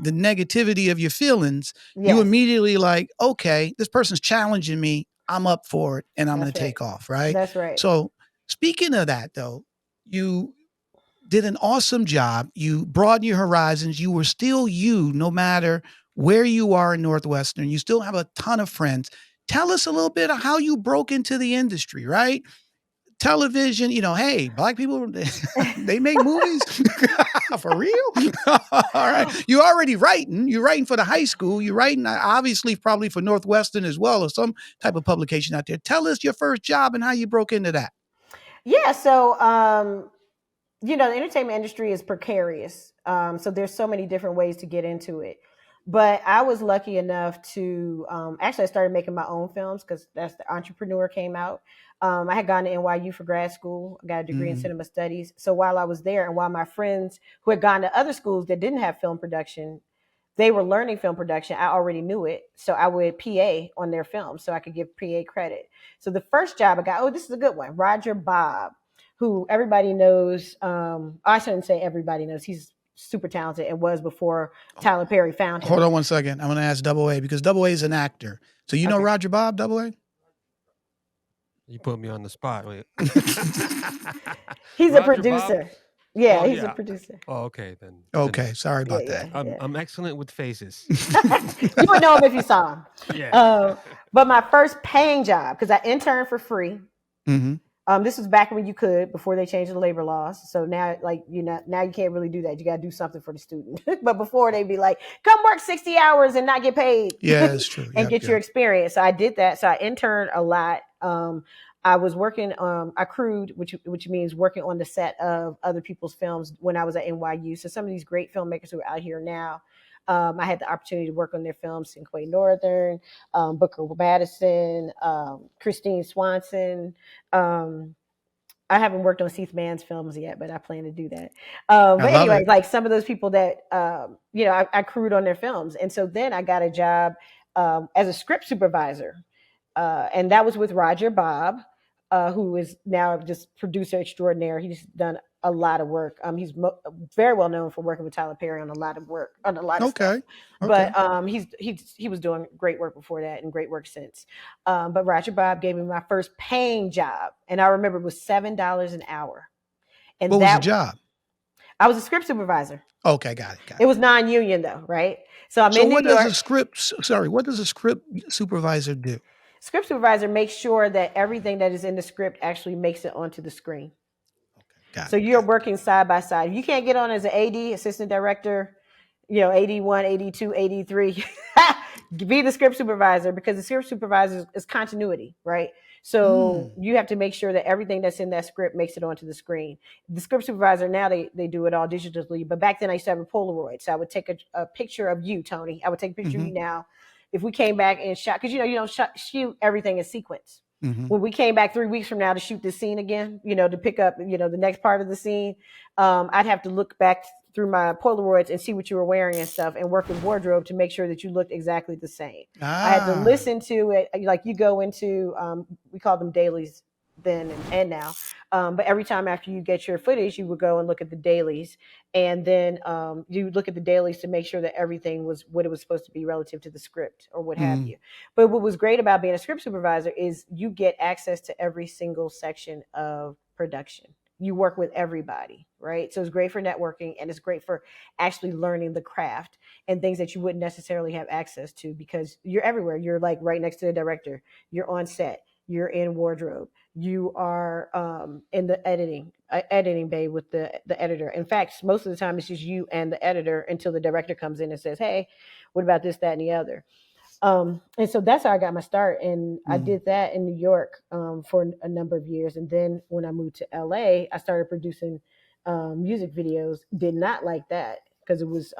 negativity of your feelings, you immediately like, okay, this person's challenging me. I'm up for it, and I'm going to take off, right? That's right. So speaking of that, though, you did an awesome job. You broadened your horizons. You were still you, no matter where you are in Northwestern. You still have a ton of friends. Tell us a little bit of how you broke into the industry, right? Television, hey, Black people, they make movies for real. All right. You're already writing. You're writing for the high school. You're writing, obviously, probably for Northwestern as well, or some type of publication out there. Tell us your first job and how you broke into that. Yeah. So, the entertainment industry is precarious. So there's so many different ways to get into it. But I was lucky enough to actually I started making my own films, because that's the Entrepreneur came out. I had gone to NYU for grad school. I got a degree in cinema studies. So while I was there, and while my friends who had gone to other schools that didn't have film production, they were learning film production, I already knew it. So I would PA on their films so I could give PA credit. So the first job I got, this is a good one, Roger Bobb, who everybody knows. I shouldn't say everybody knows. He's super talented and was before Tyler Perry found him. Hold on one second. I'm going to ask Double A, because Double A is an actor. So you know Roger Bobb, Double A? You put me on the spot. He's a producer. Bob? Yeah, he's a producer. Oh, okay then. Okay, sorry about that. I'm excellent with faces. You would know him if you saw him. Yeah. But my first paying job, because I interned for free. Mm-hmm. This was back when you could, before they changed the labor laws. So now, now you can't really do that. You got to do something for the student. But before, they'd be like, come work 60 hours and not get paid. Yeah, that's true. And get your experience. So I did that. So I interned a lot. I was working, I crewed, which means working on the set of other people's films when I was at NYU. So some of these great filmmakers who are out here now, I had the opportunity to work on their films: Cinquay Northern, Booker Madison, Christine Swanson. I haven't worked on Seth Mann's films yet, but I plan to do that. But anyway, like some of those people that, I crewed on their films. And so then I got a job as a script supervisor. And that was with Roger Bobb, who is now just producer extraordinaire. He's done a lot of work. He's very well known for working with Tyler Perry on a lot of stuff. But he was doing great work before that and great work since. But Roger Bobb gave me my first paying job, and I remember it was $7 an hour. And what was the job? I was a script supervisor. Okay, got it. It was non-union though, right? So I'm in New York. What does a script supervisor do? Script supervisor makes sure that everything that is in the script actually makes it onto the screen. So you're working side by side. You can't get on as an AD, assistant director, AD1, AD2, AD3. Be the script supervisor, because the script supervisor is continuity, right? So you have to make sure that everything that's in that script makes it onto the screen. The script supervisor, now they do it all digitally. But back then I used to have a Polaroid. So I would take a picture of you, Tony. I would take a picture of you now. If we came back and shot, because you don't shoot everything in sequence. When we came back 3 weeks from now to shoot this scene again, to pick up, the next part of the scene, I'd have to look back through my Polaroids and see what you were wearing and stuff, and work with wardrobe to make sure that you looked exactly the same. I had to listen to it. Like, you go into, we call them dailies then and now. But every time after you get your footage, you would go and look at the dailies, and then you look at the dailies to make sure that everything was what it was supposed to be relative to the script or what have you. But what was great about being a script supervisor is you get access to every single section of production. You work with everybody, right? So it's great for networking, and it's great for actually learning the craft and things that you wouldn't necessarily have access to because you're everywhere. You're like right next to the director. You're on set. You're in wardrobe. You are in the editing bay with the editor. In fact, most of the time it's just you and the editor until the director comes in and says, hey, what about this, that, and the other? And so that's how I got my start. And I did that in New York for a number of years. And then when I moved to LA, I started producing music videos. Did not like that because it was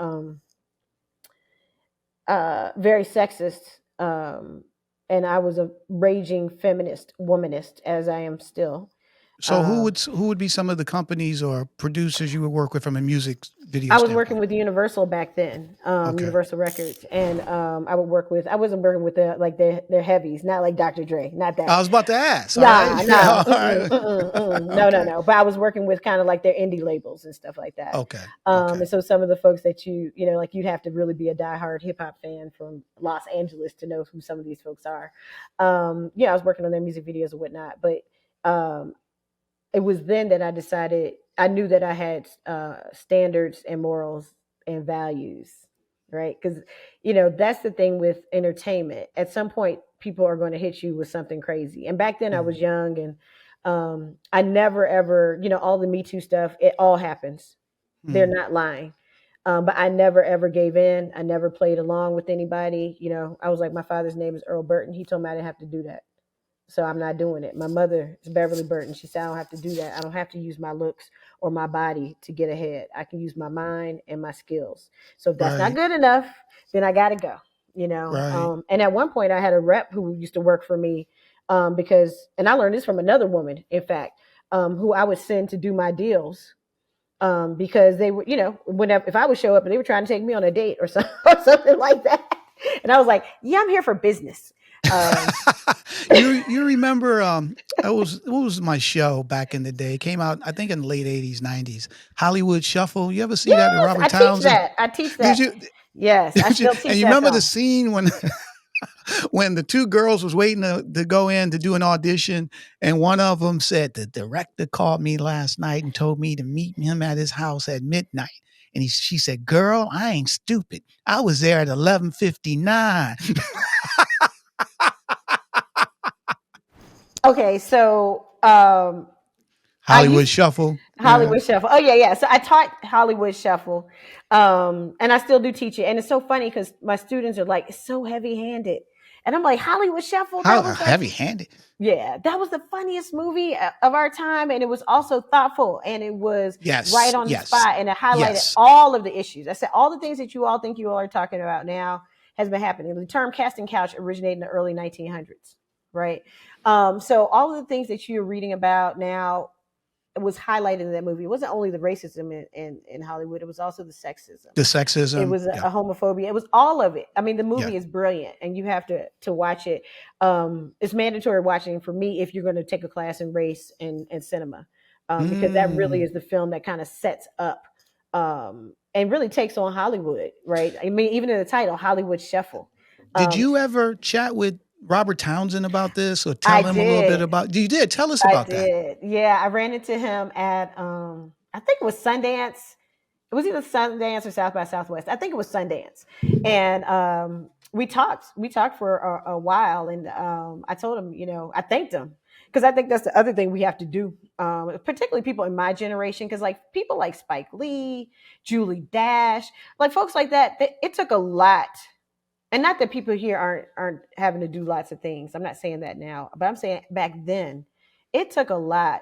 very sexist. And I was a raging feminist womanist, as I am still. So who would be some of the companies or producers you would work with from a music video I was standpoint? working with Universal back then, Universal Records, and I wasn't working with their heavies, not like Dr. Dre, not that. I was about to ask. No. But I was working with kind of like their indie labels and stuff like that. Okay. And so some of the folks that like you'd have to really be a diehard hip hop fan from Los Angeles to know who some of these folks are. I was working on their music videos and whatnot, but it was then that I decided I knew that I had standards and morals and values, right? Because, that's the thing with entertainment. At some point, people are going to hit you with something crazy. And back then I was young, and I never, ever, all the Me Too stuff, it all happens. They're not lying. But I never, ever gave in. I never played along with anybody. I was like, my father's name is Earl Burton. He told me I didn't have to do that. So I'm not doing it. My mother is Beverly Burton. She said, I don't have to do that. I don't have to use my looks or my body to get ahead. I can use my mind and my skills. So if that's not good enough, then I got to go, Right. And at one point I had a rep who used to work for me because, and I learned this from another woman, in fact, who I would send to do my deals because they were, whenever, if I would show up and they were trying to take me on a date or something like that. And I was like, yeah, I'm here for business. You remember what was my show back in the day? It came out I think in the late 80s, 90s. Hollywood Shuffle. You ever see that with Robert Townsend? I teach that. Did you? Yes, I still teach that. And you remember film. the scene when when the two girls was waiting to go in to do an audition, and one of them said, the director called me last night and told me to meet him at his house at midnight. And she said, girl, I ain't stupid. I was there at 11:59. Okay, so Hollywood Shuffle. Hollywood Shuffle. Oh yeah. So I taught Hollywood Shuffle, and I still do teach it. And it's so funny because my students are like, it's so heavy-handed, and I'm like, Hollywood Shuffle. How heavy-handed? Yeah, that was the funniest movie of our time, and it was also thoughtful, and it was right on the spot, and it highlighted all of the issues. I said all the things that you all think you all are talking about now has been happening. The term casting couch originated in the early 1900s, right? So all of the things that you're reading about now was highlighted in that movie. It wasn't only the racism in Hollywood, it was also the sexism. It was a homophobia. It was all of it. I mean, the movie is brilliant, and you have to watch it. It's mandatory watching for me if you're going to take a class in race and cinema, because that really is the film that kind of sets up and really takes on Hollywood, right? I mean, even in the title, Hollywood Shuffle. Did you ever chat with Robert Townsend about this or tell him a little bit about? You did. Tell us about that. Yeah, I ran into him at I think it was Sundance. It was either Sundance or South by Southwest. I think it was Sundance, and we talked. We talked for a while, and I told him, I thanked him because I think that's the other thing we have to do, particularly people in my generation, because like people like Spike Lee, Julie Dash, like folks like that. It took a lot. And not that people here aren't having to do lots of things. I'm not saying that now, but I'm saying back then, it took a lot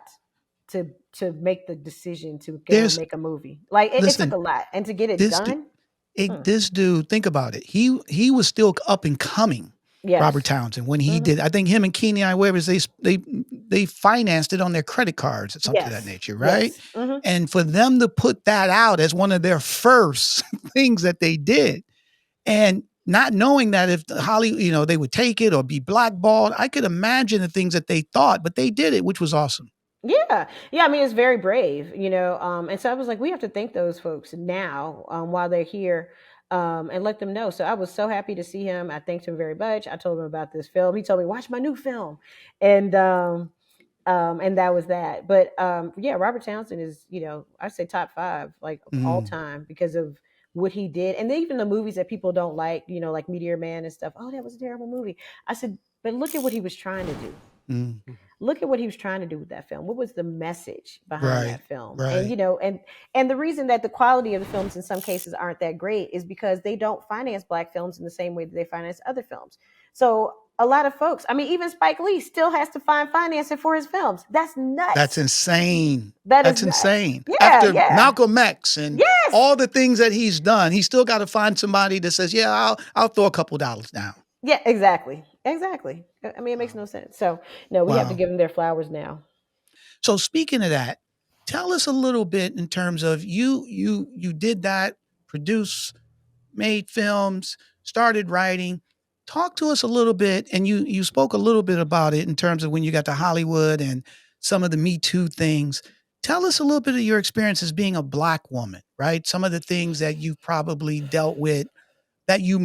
to make the decision to make a movie. Like it took a lot, and to get it done. This dude, think about it. He was still up and coming. Robert Yes. Townsend, when he Mhm. did, I think him and Keenan I Webers, they financed it on their credit cards or something of that Yes. nature, right? Yes. Mhm. And for them to put that out as one of their first things that they did, and not knowing that if Hollywood, they would take it or be blackballed, I could imagine the things that they thought, but they did it, which was awesome. Yeah. Yeah. I mean, it's very brave, and so I was like, we have to thank those folks now, while they're here, and let them know. So I was so happy to see him. I thanked him very much. I told him about this film. He told me, watch my new film. And that was that. But yeah, Robert Townsend is, I'd say top 5, like, of all Mm, time, because of what he did. And then even the movies that people don't like, like Meteor Man and stuff. Oh, that was a terrible movie. I said, but look at what he was trying to do. mm, Mhm. Look at what he was trying to do with that film. What was the message behind right, that film? And right. and the reason that the quality of the films in some cases aren't that great is because they don't finance black films in the same way that they finance other films. So a lot of folks, I mean, even Spike Lee still has to find financing for his films. That's That's nuts. insane. That is That's nuts. insane. Yeah, After yeah. Malcolm X and Yes. all the things that he's done, he's still got to find somebody that says, "Yeah, I'll throw a couple dollars down." Yeah, exactly. Exactly. I mean, it makes Wow. no sense. So no, we have to Wow. give them their flowers now. So speaking of that, tell us a little bit in terms of you did that, produce, made films, started writing. Talk to us a little bit, and you spoke a little bit about it in terms of when you got to Hollywood and some of the Me Too things. Tell us a little bit of your experience as being a Black woman, right? Some of the things that you've probably dealt with that your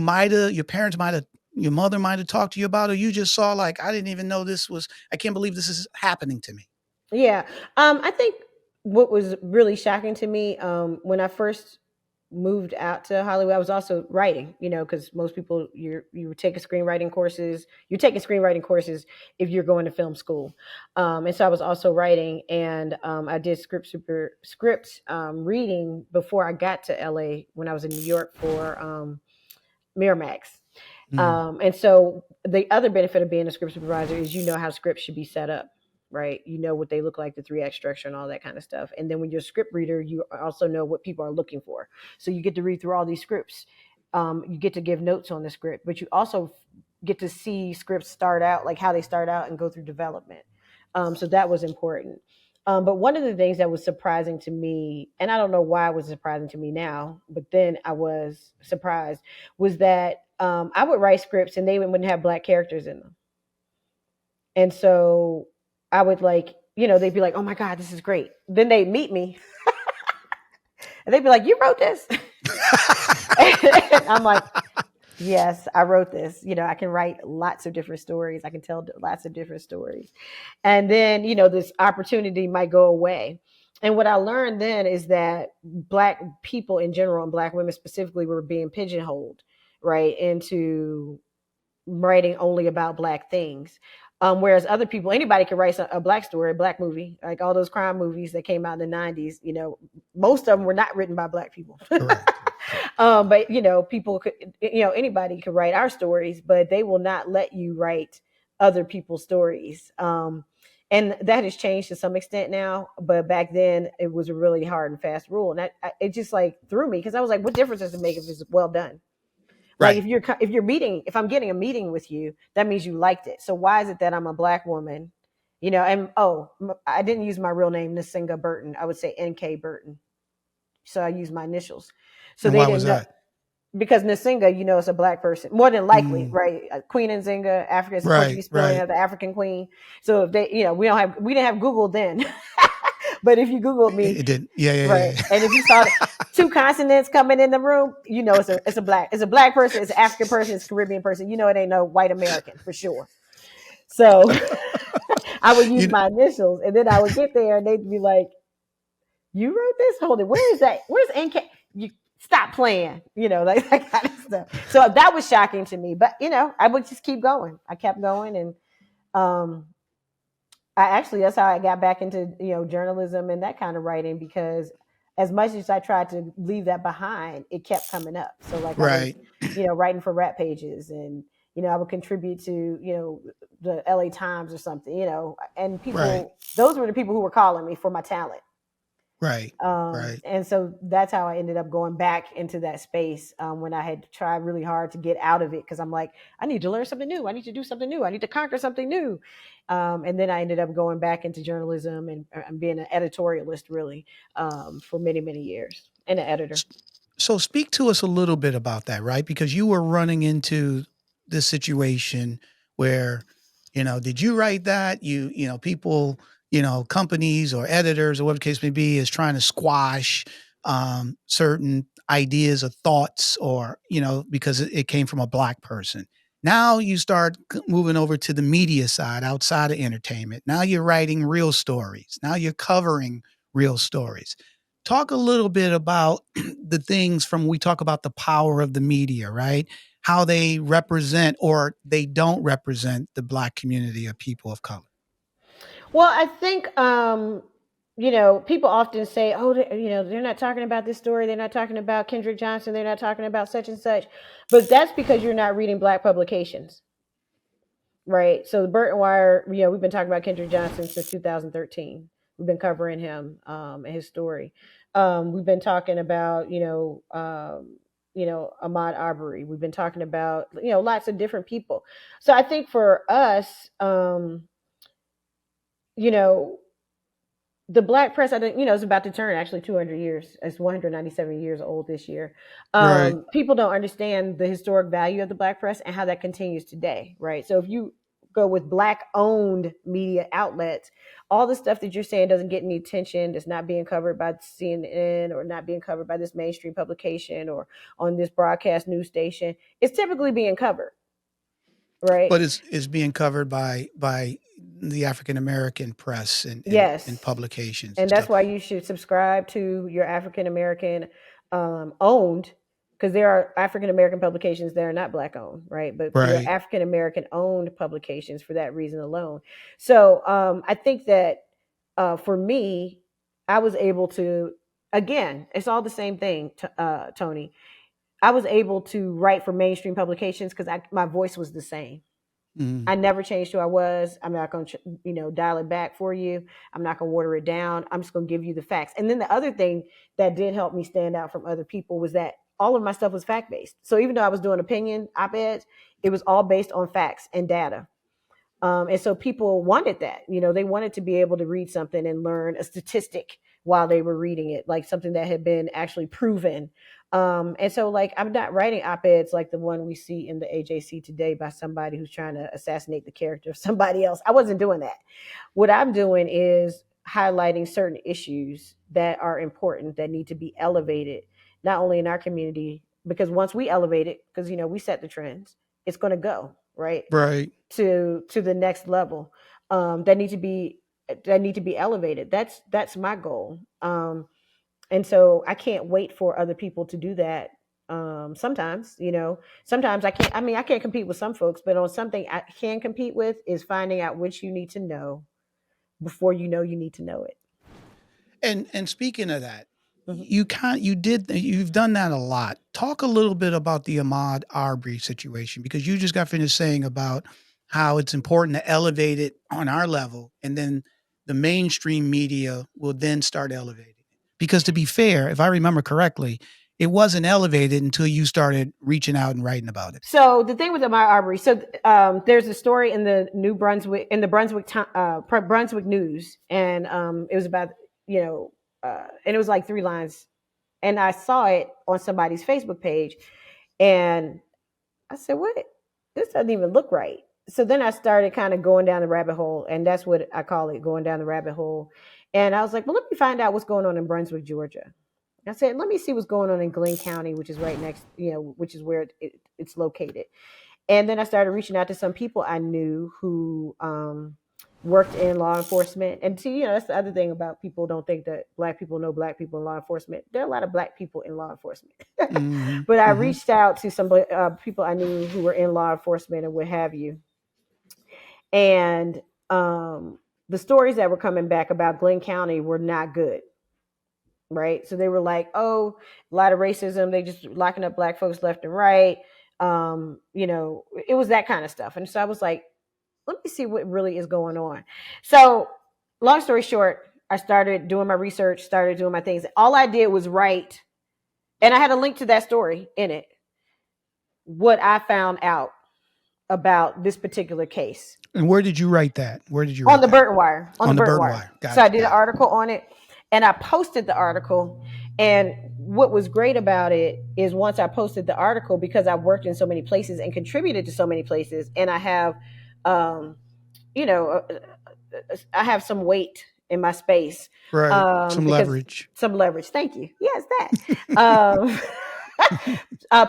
parents might have, your mother might have talked to you about, or you just saw like, I didn't even know I can't believe this is happening to me. Yeah. I think what was really shocking to me, when I first moved out to Hollywood, I was also writing, because most people, you were taking screenwriting courses. You're taking screenwriting courses if you're going to film school. And so I was also writing, and I did script reading before I got to LA when I was in New York for Miramax. Mm, And so the other benefit of being a script supervisor is how scripts should be set up, right? You know what they look like, the 3 act structure and all that kind of stuff. And then when you're a script reader, you also know what people are looking for. So you get to read through all these scripts. You get to give notes on the script, but you also get to see scripts start out, like how they start out and go through development. So that was important. But one of the things that was surprising to me, and I don't know why it was surprising to me now, but then I was surprised, was that I would write scripts and they wouldn't have Black characters in them. And so I would they'd be like, oh my God, this is great. Then they'd meet me and they'd be like, you wrote this? And I'm like, yes, I wrote this. I can write lots of different stories. I can tell lots of different stories. And then, this opportunity might go away. And what I learned then is that Black people in general and Black women specifically were being pigeonholed, right, into writing only about Black things. Whereas other people, anybody could write a Black story, a Black movie, like all those crime movies that came out in the 90s. Most of them were not written by Black people. correct. But people could, anybody could write our stories, but they will not let you write other people's stories. And that has changed to some extent now, but back then it was a really hard and fast rule, and it just like threw me because I was like, what difference does it make if it's well done? Like Right. if I'm getting a meeting with you, that means you liked it. So why is it that I'm a Black woman, and I didn't use my real name, Nsenga Burton. I would say NK Burton. So I use my initials. So And they why was didn't know, that? because Nsenga, is a Black person, more than likely, Mm, right? Queen Nsenga, Africa is the right, Portuguese spelling right. of the African queen. So if they, we didn't have Google then, but if you Googled me, It did. Yeah, yeah, right, yeah, and if you saw 2 consonants coming in the room, it's a Black person, it's an African person, it's a Caribbean person. It ain't no white American for sure. So I would use yeah. my initials, and then I would get there, and they'd be like, "You wrote this? Hold it. Where is that? Where's NK? You stop playing." Like that kind of stuff. So that was shocking to me, but I would just keep going. I kept going, and um, that's how I got back into journalism and that kind of writing, because as much as I tried to leave that behind, it kept coming up. So like I was Right, writing for rap pages, and I would contribute to the LA Times or something, and right, those were the people who were calling me for my talent. Right. Right. And so that's how I ended up going back into that space when I had tried really hard to get out of it, because I'm like, I need to learn something new. I need to do something new. I need to conquer something new. And then I ended up going back into journalism and being an editorialist, really, for many, many years, and an editor. So speak to us a little bit about that, right? Because you were running into this situation where, did you write that? People, companies or editors or whatever the case may be is trying to squash certain ideas or thoughts or, because it came from a Black person. Now you start moving over to the media side outside of entertainment. Now you're writing real stories. Now you're covering real stories. Talk a little bit about the things from we talk about the power of the media, right? How they represent or they don't represent the Black community of people of color. Well, I think people often say, "Oh, they're not talking about this story. They're not talking about Kendrick Johnson. They're not talking about such and such." But that's because you're not reading Black publications, right? So the Burton Wire, we've been talking about Kendrick Johnson since 2013. We've been covering him and his story. We've been talking about, Ahmaud Arbery. We've been talking about, lots of different people. So I think for us, you know, the Black press, I think, is about to turn actually 200 years. It's 197 years old this year. Right. People don't understand the historic value of the Black press and how that continues today, right? So if you go with Black-owned media outlets, all the stuff that you're saying doesn't get any attention, that's not being covered by CNN or not being covered by this mainstream publication or on this broadcast news station, it's typically being covered, right? But it's being covered by the African American press and Yes. publications And and that's stuff. why you should subscribe to your African American owned, because there are African American publications that are not Black owned, right? But your Right. African American owned publications for that reason alone. So I think that for me, I was able to, again, it's all the same thing, Tony. I was able to write for mainstream publications because my voice was the same. Mm. I never changed who I was. I'm not going to, dial it back for you. I'm not going to water it down. I'm just going to give you the facts. And then the other thing that did help me stand out from other people was that all of my stuff was fact based. So even though I was doing opinion op-eds, it was all based on facts and data. And so people wanted that, they wanted to be able to read something and learn a statistic while they were reading it, like something that had been actually proven. And so like, I'm not writing op-eds like the one we see in the AJC today by somebody who's trying to assassinate the character of somebody else. I wasn't doing that. What I'm doing is highlighting certain issues that are important, that need to be elevated, not only in our community, because once we elevate it, because, we set the trends, it's going to go right Right. to the next level, that need to be elevated. That's my goal. And so I can't wait for other people to do that. Sometimes I can't compete with some folks, but on something I can compete with is finding out which you need to know before you need to know it. And speaking of that, Mhm. you've done that a lot. Talk a little bit about the Ahmaud Arbery situation, because you just got finished saying about how it's important to elevate it on our level, and then the mainstream media will then start elevating it. Because to be fair, if I remember correctly, it wasn't elevated until you started reaching out and writing about it. So the thing with Ahmaud Arbery, so there's a story in the Brunswick News, and it was about, and it was like 3 lines, and I saw it on somebody's Facebook page, and I said, "What? This doesn't even look right." So then I started kind of going down the rabbit hole, and that's what I call it, going down the rabbit hole. And I was like, "Well, let me find out what's going on in Brunswick, Georgia." I said, "Let me see what's going on in Glenn County, which is right next, which is where it's located." And then I started reaching out to some people I knew who worked in law enforcement. And see, that's the other thing about people don't think that Black people know Black people in law enforcement. There are a lot of Black people in law enforcement. Mm-hmm. But I Mm-hmm. reached out to some people I knew who were in law enforcement and what have you. And the stories that were coming back about Glenn County were not good. Right. So they were like, oh, a lot of racism. They just locking up Black folks left and right. It was that kind of stuff. And so I was like, let me see what really is going on. So long story short, I started doing my research, started doing my things. All I did was write, and I had a link to that story in it, what I found out about this particular case. And where did you write that? Where did you On write the that? Burton Wire. On On the the Burton Burton Wire. Wire. Got So I it. did an Got it. article on it, and I posted the article. And what was great about it is once I posted the article, because I worked in so many places and contributed to so many places, and I have, you know, I have some weight in my space. Right. Some Because leverage. some leverage. Thank you. Yes, that.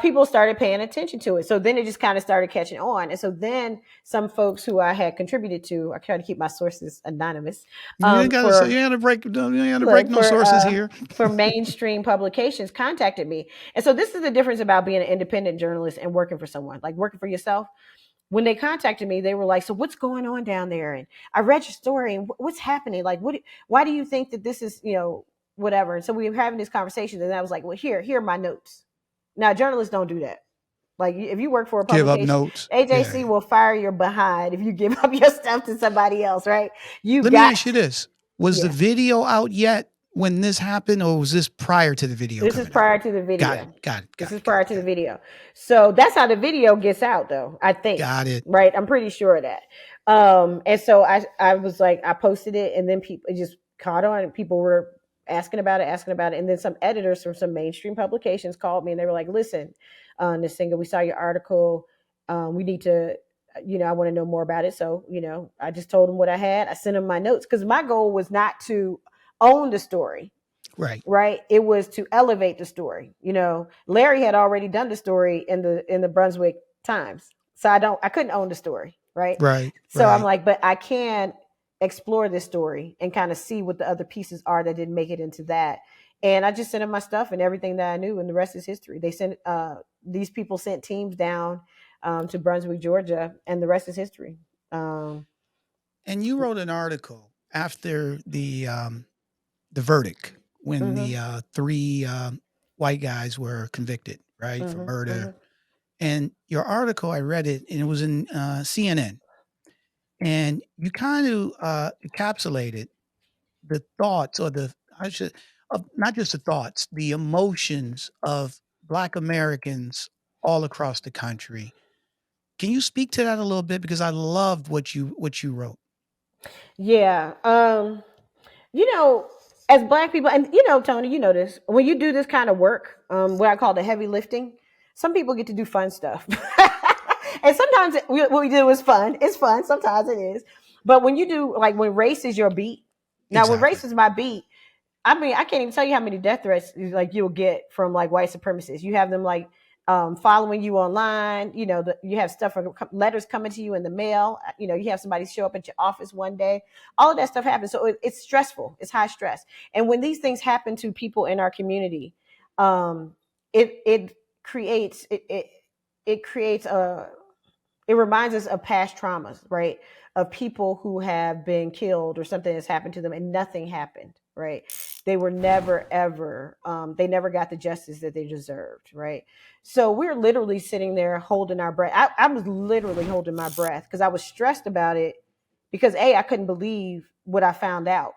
People started paying attention to it. So then it just kind of started catching on. And so then some folks who I had contributed to, I try to keep my sources anonymous. You ain't got to break. You ain't got to break no sources here. For mainstream publications contacted me. And so this is the difference about being an independent journalist and working for someone, like working for yourself. When they contacted me, they were like, so what's going on down there? And I read your story and what's happening? Like, why do you think that this is, whatever? And so we were having these conversations, and I was like, well, here are my notes. Now, journalists don't do that. Like, if you work for a Give publication, up notes. AJC will fire your behind if you give up your stuff to somebody else, right? Let me ask you this. Was the video out yet when this happened, or was this prior to the video? This is prior to the video. Got it. This is prior to the video. So that's how the video gets out, though, I think. Got it. Right? I'm pretty sure of that. And so I was like, I posted it, and then it just caught on, and people were asking about it. And then some editors from some mainstream publications called me, and they were like, listen, Nsenga, we saw your article. We need to, I want to know more about it. So, I just told them what I had. I sent them my notes, because my goal was not to own the story. Right. It was to elevate the story. Larry had already done the story in the Brunswick Times. So I couldn't own the story. Right. So I'm like, but I can explore this story and kind of see what the other pieces are that didn't make it into that. And I just sent them my stuff and everything that I knew, and the rest is history. They sent, these people sent teams down to Brunswick, Georgia, and the rest is history. And you wrote an article after the verdict, when the 3 white guys were convicted, right, for murder. And your article, I read it, and it was in CNN. And you kind of encapsulated the thoughts, or not just the thoughts, the emotions of Black Americans all across the country. Can you speak to that a little bit? Because I loved what you wrote. Yeah. As Black people, and Tony, this, when you do this kind of work, what I call the heavy lifting, some people get to do fun stuff. And sometimes what we do is fun. It's fun. Sometimes it is. But when you do, like, when race is your beat, now when race is my beat, I mean, I can't even tell you how many death threats like you'll get from like white supremacists. You have them like following you online. You have stuff, letters coming to you in the mail. You have somebody show up at your office one day. All of that stuff happens. So it's stressful. It's high stress. And when these things happen to people in our community, it creates it reminds us of past traumas, right? Of people who have been killed or something has happened to them and nothing happened, right? They were never, ever, they never got the justice that they deserved, right? So we're literally sitting there holding our breath. I was literally holding my breath because I was stressed about it because I couldn't believe what I found out,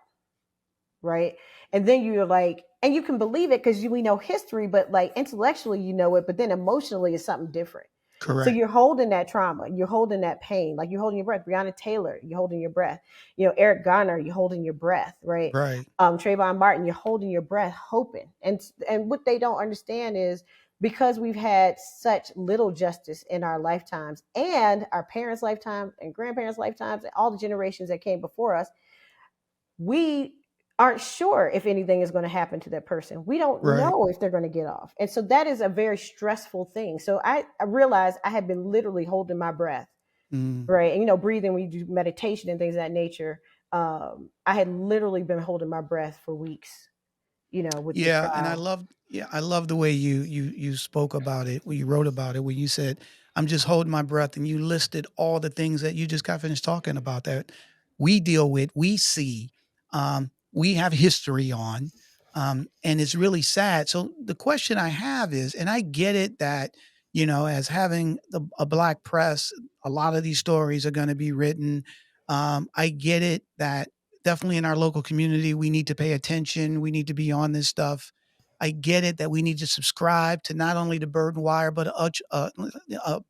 right? And then you're like, and you can believe it because we know history, but like intellectually you know it, but then emotionally it's something different. Correct. So you're holding that trauma, you're holding that pain, like you're holding your breath. Breonna Taylor, you're holding your breath. Eric Garner, you're holding your breath, right? Trayvon Martin, you're holding your breath, hoping. And what they don't understand is because we've had such little justice in our lifetimes and our parents' lifetime and grandparents' lifetimes and all the generations that came before us, we aren't sure if anything is going to happen to that person. We don't know if they're going to get off. And so that is a very stressful thing. So I realized I had been literally holding my breath, right? And, breathing, when you do meditation and things of that nature, I had literally been holding my breath for weeks, with and I love the way you spoke about it, when you wrote about it, when you said, I'm just holding my breath, and you listed all the things that you just got finished talking about that we deal with, we see, we have history on, and it's really sad. So the question I have is, and I get it that, as having a Black press, a lot of these stories are going to be written. I get it that definitely in our local community, we need to pay attention. We need to be on this stuff. I get it that we need to subscribe to not only the Burton Wire, but a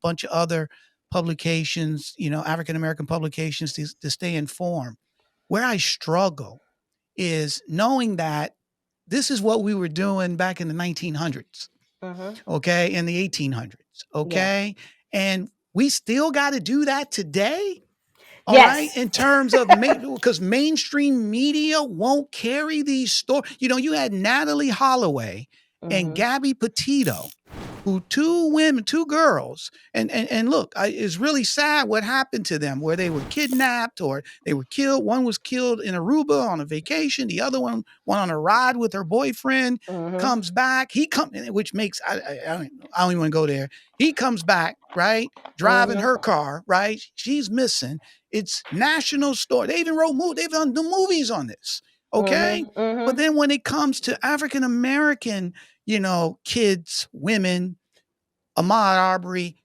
bunch of other publications, African American publications to stay informed. Where I struggle is knowing that this is what we were doing back in the 1900s, okay, in the 1800s, okay, and we still got to do that today. All right. Yes. In terms of, because mainstream media won't carry these stories. You had Natalie Holloway and Gabby Petito, who two girls, and look, it's really sad what happened to them, where they were kidnapped or they were killed. One was killed in Aruba on a vacation. The other one went on a ride with her boyfriend, comes back. Which makes, I don't even want to go there. He comes back, right? Driving her car, right? She's missing. It's national story. They even they've done the movies on this. Okay. But then when it comes to African American, kids, women, Ahmaud Arbery,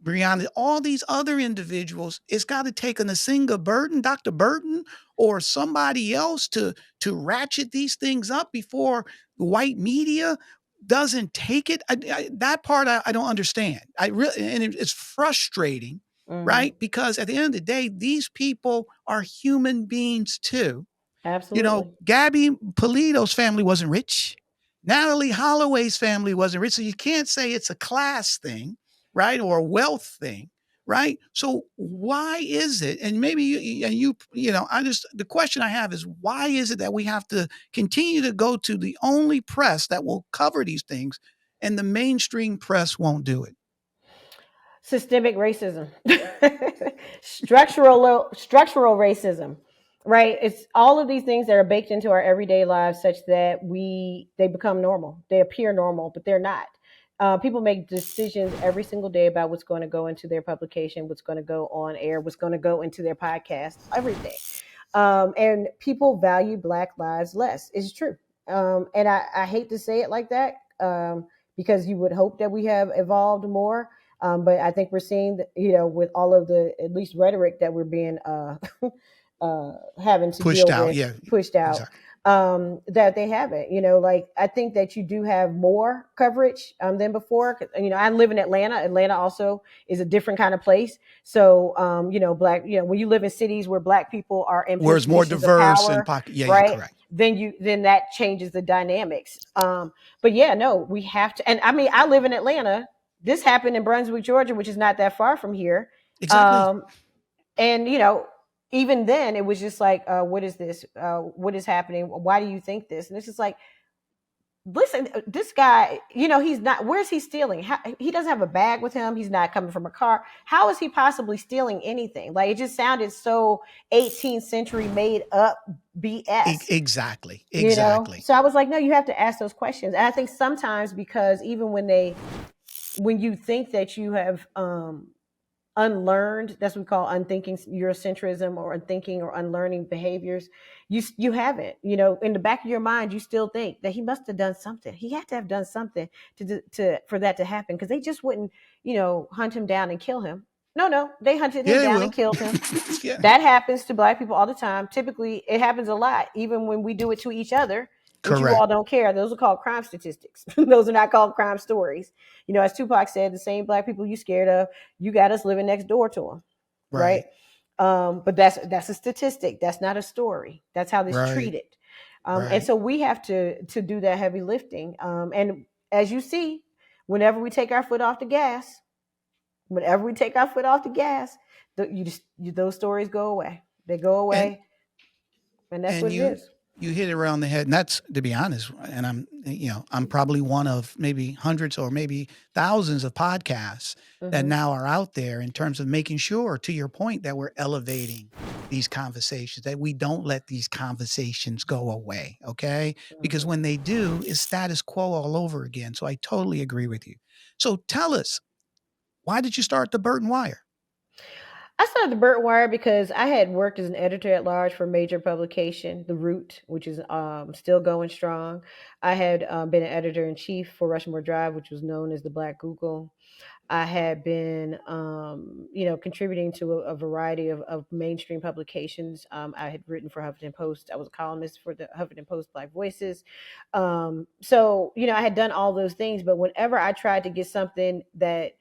Breonna, all these other individuals, it's got to take an Nsenga Burton, Dr. Burton, or somebody else to ratchet these things up before the white media doesn't take it. That part I don't understand. It's frustrating, right? Because at the end of the day, these people are human beings too. Absolutely. Gabby Polito's family wasn't rich. Natalie Holloway's family wasn't rich. So you can't say it's a class thing, right? Or a wealth thing, right? So why is it? And maybe the question I have is, why is it that we have to continue to go to the only press that will cover these things and the mainstream press won't do it? Systemic racism, structural racism, right? It's all of these things that are baked into our everyday lives, such that they become normal. They appear normal, but they're not. People make decisions every single day about what's going to go into their publication, what's going to go on air, what's going to go into their podcast, everything. And people value Black lives less. It's true. And I hate to say it like that, because you would hope that we have evolved more. But I think we're seeing that, with all of the, at least rhetoric that we're being having to pushed deal out, with, pushed out, exactly. that they haven't. Like, I think that you do have more coverage than before. I live in Atlanta. Atlanta also is a different kind of place. So, Black, when you live in cities where Black people are in where it's more positions of diverse power, and pocket, right? correct. Then that changes the dynamics. But yeah, no, we have to. And I mean, I live in Atlanta. This happened in Brunswick, Georgia, which is not that far from here. Exactly. And even then, it was just like, what is this? What is happening? Why do you think this? And it's just like, listen, this guy, he's not. Where's he stealing? He doesn't have a bag with him. He's not coming from a car. How is he possibly stealing anything? Like, it just sounded so 18th century made up BS. Exactly. So I was like, no, you have to ask those questions. And I think sometimes, because even when you think that you have unlearned, that's what we call unthinking Eurocentrism, or unthinking or unlearning behaviors, you haven't. In the back of your mind, you still think that he must have done something. He had to have done something for that to happen, because they just wouldn't, hunt him down and kill him. No, they hunted him down and killed him. Yeah. That happens to Black people all the time. Typically, it happens a lot, even when we do it to each other. But you all don't care. Those are called crime statistics. Those are not called crime stories. As Tupac said, the same Black people you scared of, you got us living next door to them, right? But that's a statistic. That's not a story. That's how this treated. And so we have to do that heavy lifting. And as you see, whenever we take our foot off the gas, those stories go away. They go away, and that's what it is. You hit it around the head, and that's, to be honest, and I'm probably one of maybe hundreds or maybe thousands of podcasts that now are out there, in terms of making sure, to your point, that we're elevating these conversations, that we don't let these conversations go away, okay? Because when they do, it's status quo all over again. So I totally agree with you. So tell us, why did you start the Burton Wire? I started the Burton Wire because I had worked as an editor at large for a major publication, The Root, which is still going strong. I had been an editor in chief for Rushmore Drive, which was known as the Black Google. I had been, contributing to a variety of mainstream publications. I had written for Huffington Post. I was a columnist for the Huffington Post Black Voices. So, I had done all those things. But whenever I tried to get something that,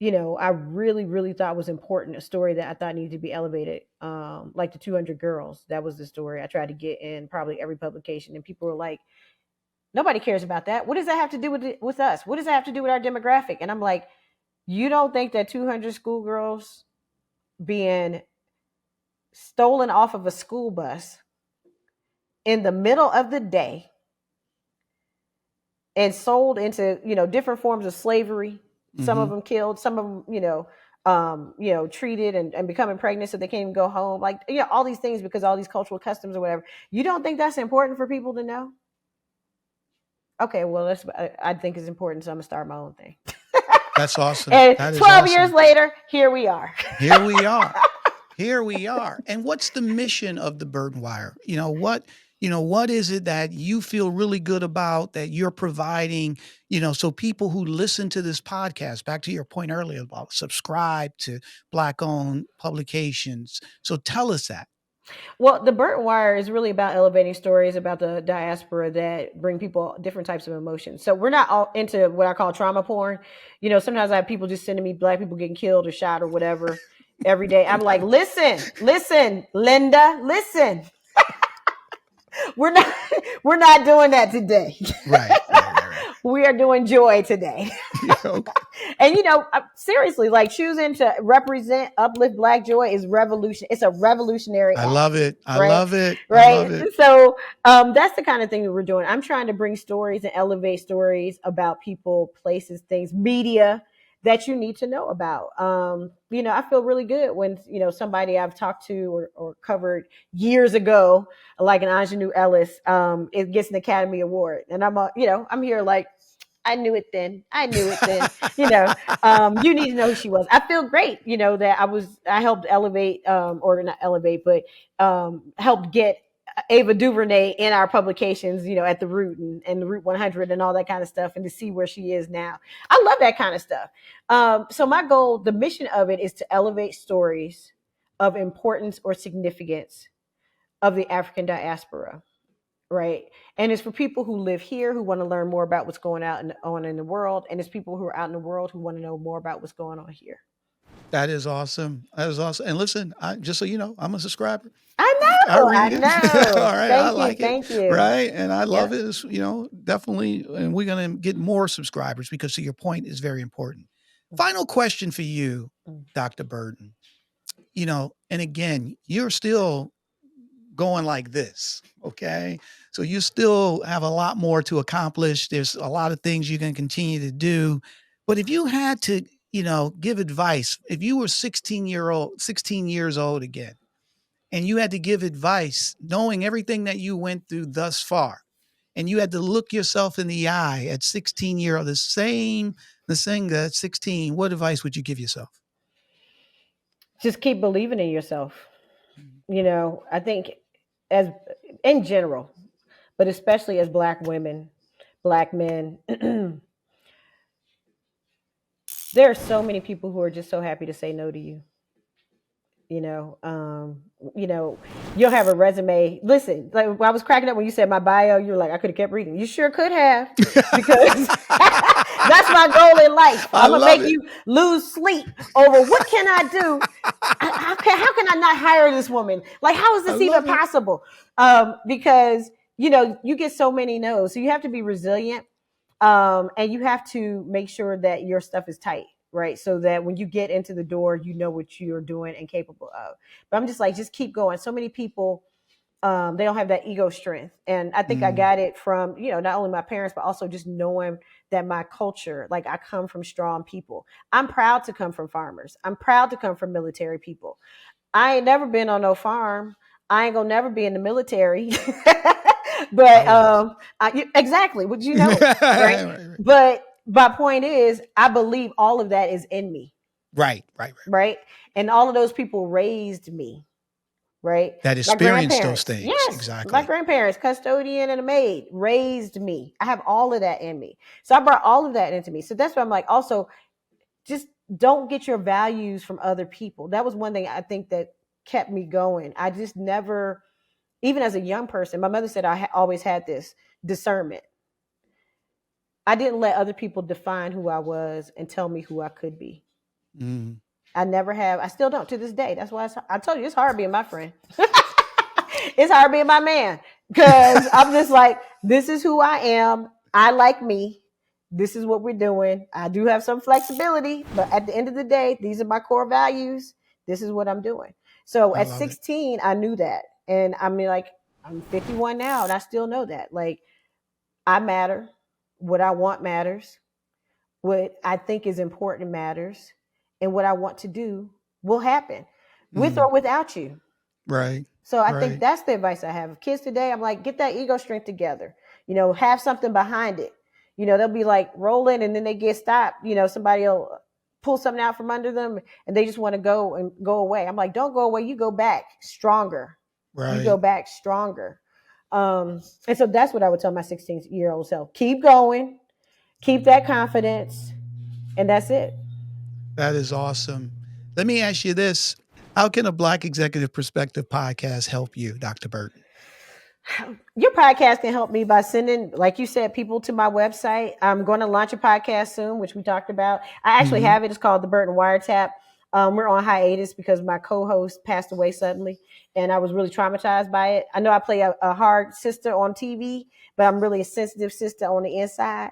I really, really thought was important, a story that I thought needed to be elevated, like the 200 Girls, that was the story I tried to get in probably every publication. And people were like, nobody cares about that. What does that have to do with us? What does that have to do with our demographic? And I'm like, you don't think that 200 schoolgirls being stolen off of a school bus in the middle of the day and sold into, different forms of slavery, some of them killed, some of them, treated and becoming pregnant so they can't even go home. Like, all these things because all these cultural customs or whatever. You don't think that's important for people to know? Okay, well, I think it's important, so I'm gonna start my own thing. That's awesome. And that 12 years later, here we are. Here we are. Here we are. And what's the mission of the Burton Wire? What is it that you feel really good about that you're providing, so people who listen to this podcast, back to your point earlier about subscribe to Black-owned publications. So tell us that. Well, the Burton Wire is really about elevating stories about the diaspora that bring people different types of emotions. So we're not all into what I call trauma porn. Sometimes I have people just sending me Black people getting killed or shot or whatever every day. I'm like, listen, Linda, listen. We're not doing that today. Right. We are doing joy today. Okay. And, seriously, like choosing to represent, uplift Black joy is revolution. It's a revolutionary act. I love it. I right? love it. Right. I love it. So that's the kind of thing that we're doing. I'm trying to bring stories and elevate stories about people, places, things, media that you need to know about. I feel really good when, somebody I've talked to or covered years ago, like an Ingenue Ellis, it gets an Academy Award. And I'm here like, I knew it then. You need to know who she was. I feel great, that I helped elevate, or not elevate, but helped get Ava DuVernay in our publications, at the Root and the Root 100 and all that kind of stuff, and to see where she is now. I love that kind of stuff. So my goal, the mission of it is to elevate stories of importance or significance of the African diaspora. Right. And it's for people who live here who want to learn more about what's going on in the world. And it's people who are out in the world who want to know more about what's going on here. That is awesome. And listen, just so you know, I'm a subscriber. I know. I read it. All right. Thank you. Right. And I love it. It's, definitely. And we're going to get more subscribers because to your point is very important. Final question for you, Dr. Burton. And again, you're still going like this. Okay. So you still have a lot more to accomplish. There's a lot of things you can continue to do. But if you had to, give advice, if you were 16 years old again, and you had to give advice, knowing everything that you went through thus far, and you had to look yourself in the eye at 16-year-old, the Nsenga at 16, what advice would you give yourself? Just keep believing in yourself. I think as in general, but especially as Black women, Black men, there are so many people who are just so happy to say no to you. You'll have a resume. Listen, like I was cracking up when you said my bio, you were like, I could have kept reading. You sure could have, because that's my goal in life. I'm gonna make you lose sleep over what can I do? How can I not hire this woman? Like, how is this even possible? Because you get so many no's, so you have to be resilient, and you have to make sure that your stuff is tight. Right. So that when you get into the door, you know what you're doing and capable of. But I'm just keep going. So many people, they don't have that ego strength. And I think I got it from, not only my parents, but also just knowing that my culture, like I come from strong people. I'm proud to come from farmers. I'm proud to come from military people. I ain't never been on no farm. I ain't gonna never be in the military. But exactly. Would you know? Right. But my point is, I believe all of that is in me. Right. And all of those people raised me. Right. That experienced those things. Yes, exactly. My grandparents, custodian and a maid, raised me. I have all of that in me. So I brought all of that into me. So that's why I'm like, also, just don't get your values from other people. That was one thing I think that kept me going. I just never, even as a young person, my mother said I always had this discernment. I didn't let other people define who I was and tell me who I could be. Mm. I never have. I still don't to this day. That's why I told you it's hard being my friend. It's hard being my man because I'm just like, this is who I am. I like me. This is what we're doing. I do have some flexibility, but at the end of the day, these are my core values. This is what I'm doing. So I at love it. 16, I knew that. And I mean, like, I'm 51 now and I still know that. Like, I matter. What I want matters. What I think is important matters. And what I want to do will happen with or without you. Right. So I think Right. that's the advice I have. Kids today, I'm like, get that ego strength together. Have something behind it. They'll be like rolling and then they get stopped. Somebody will pull something out from under them and they just want to go away. I'm like, don't go away. You go back stronger. You Right. go back stronger. And so that's what I would tell my 16-year-old self. Keep going. Keep that confidence. And that's it. That is awesome. Let me ask you this. How can a Black Executive Perspective podcast help you, Dr. Burton? Your podcast can help me by sending, like you said, people to my website. I'm going to launch a podcast soon, which we talked about. I actually have it. It's called the Burton Wire Tap. We're on hiatus because my co-host passed away suddenly, and I was really traumatized by it. I know I play a hard sister on TV, but I'm really a sensitive sister on the inside.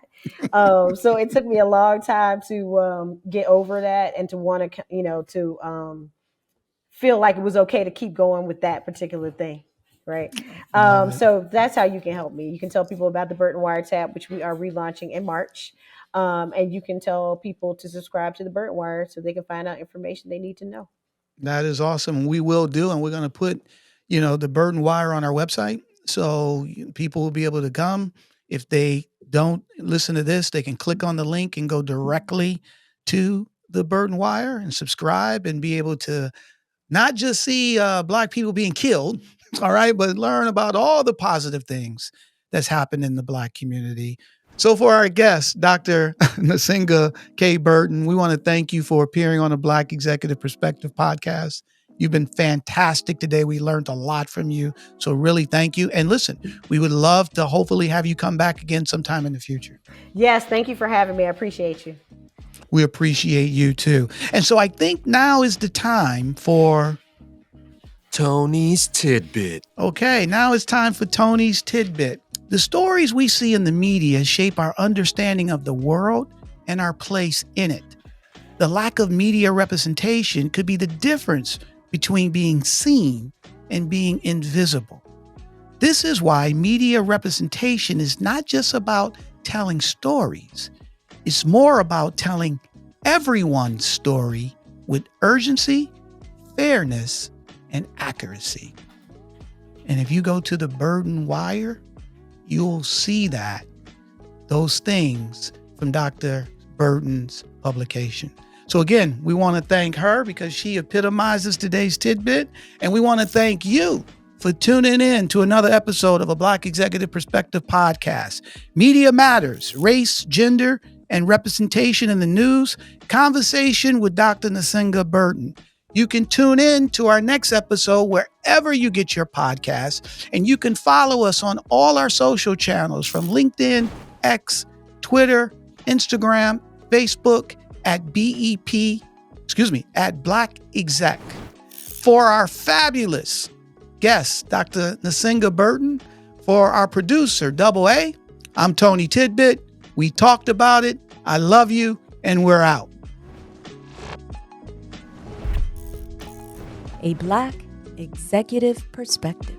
So it took me a long time to get over that and to want to, to feel like it was okay to keep going with that particular thing. Right. So that's how you can help me. You can tell people about the Burton Wire Tab, which we are relaunching in March. And you can tell people to subscribe to the Burton Wire so they can find out information they need to know. That is awesome. We will do, and we're going to put, the Burton Wire on our website. So people will be able to come. If they don't listen to this, they can click on the link and go directly to the Burton Wire and subscribe and be able to not just see Black people being killed, all right, but learn about all the positive things that's happened in the Black community. So for our guest, Dr. Nsenga K. Burton, we want to thank you for appearing on the Black Executive Perspective podcast. You've been fantastic today. We learned a lot from you. So really thank you. And listen, we would love to hopefully have you come back again sometime in the future. Yes, thank you for having me. I appreciate you. We appreciate you too. And so I think now is the time for Tony's Tidbit. Okay, now it's time for Tony's Tidbit. The stories we see in the media shape our understanding of the world and our place in it. The lack of media representation could be the difference between being seen and being invisible. This is why media representation is not just about telling stories. It's more about telling everyone's story with urgency, fairness, and accuracy. And if you go to the Burton Wire, you'll see those things from Dr. Burton's publication. So again, we want to thank her because she epitomizes today's tidbit. And we want to thank you for tuning in to another episode of a Black Executive Perspective podcast. Media Matters, Race, Gender, and Representation in the News, conversation with Dr. Nsenga Burton. You can tune in to our next episode wherever you get your podcasts, and you can follow us on all our social channels from LinkedIn, X, Twitter, Instagram, Facebook at Black Exec. For our fabulous guest, Dr. Nsenga Burton, for our producer, Double A, I'm Tony Tidbit. We talked about it. I love you, and we're out. A Black Executive Perspective.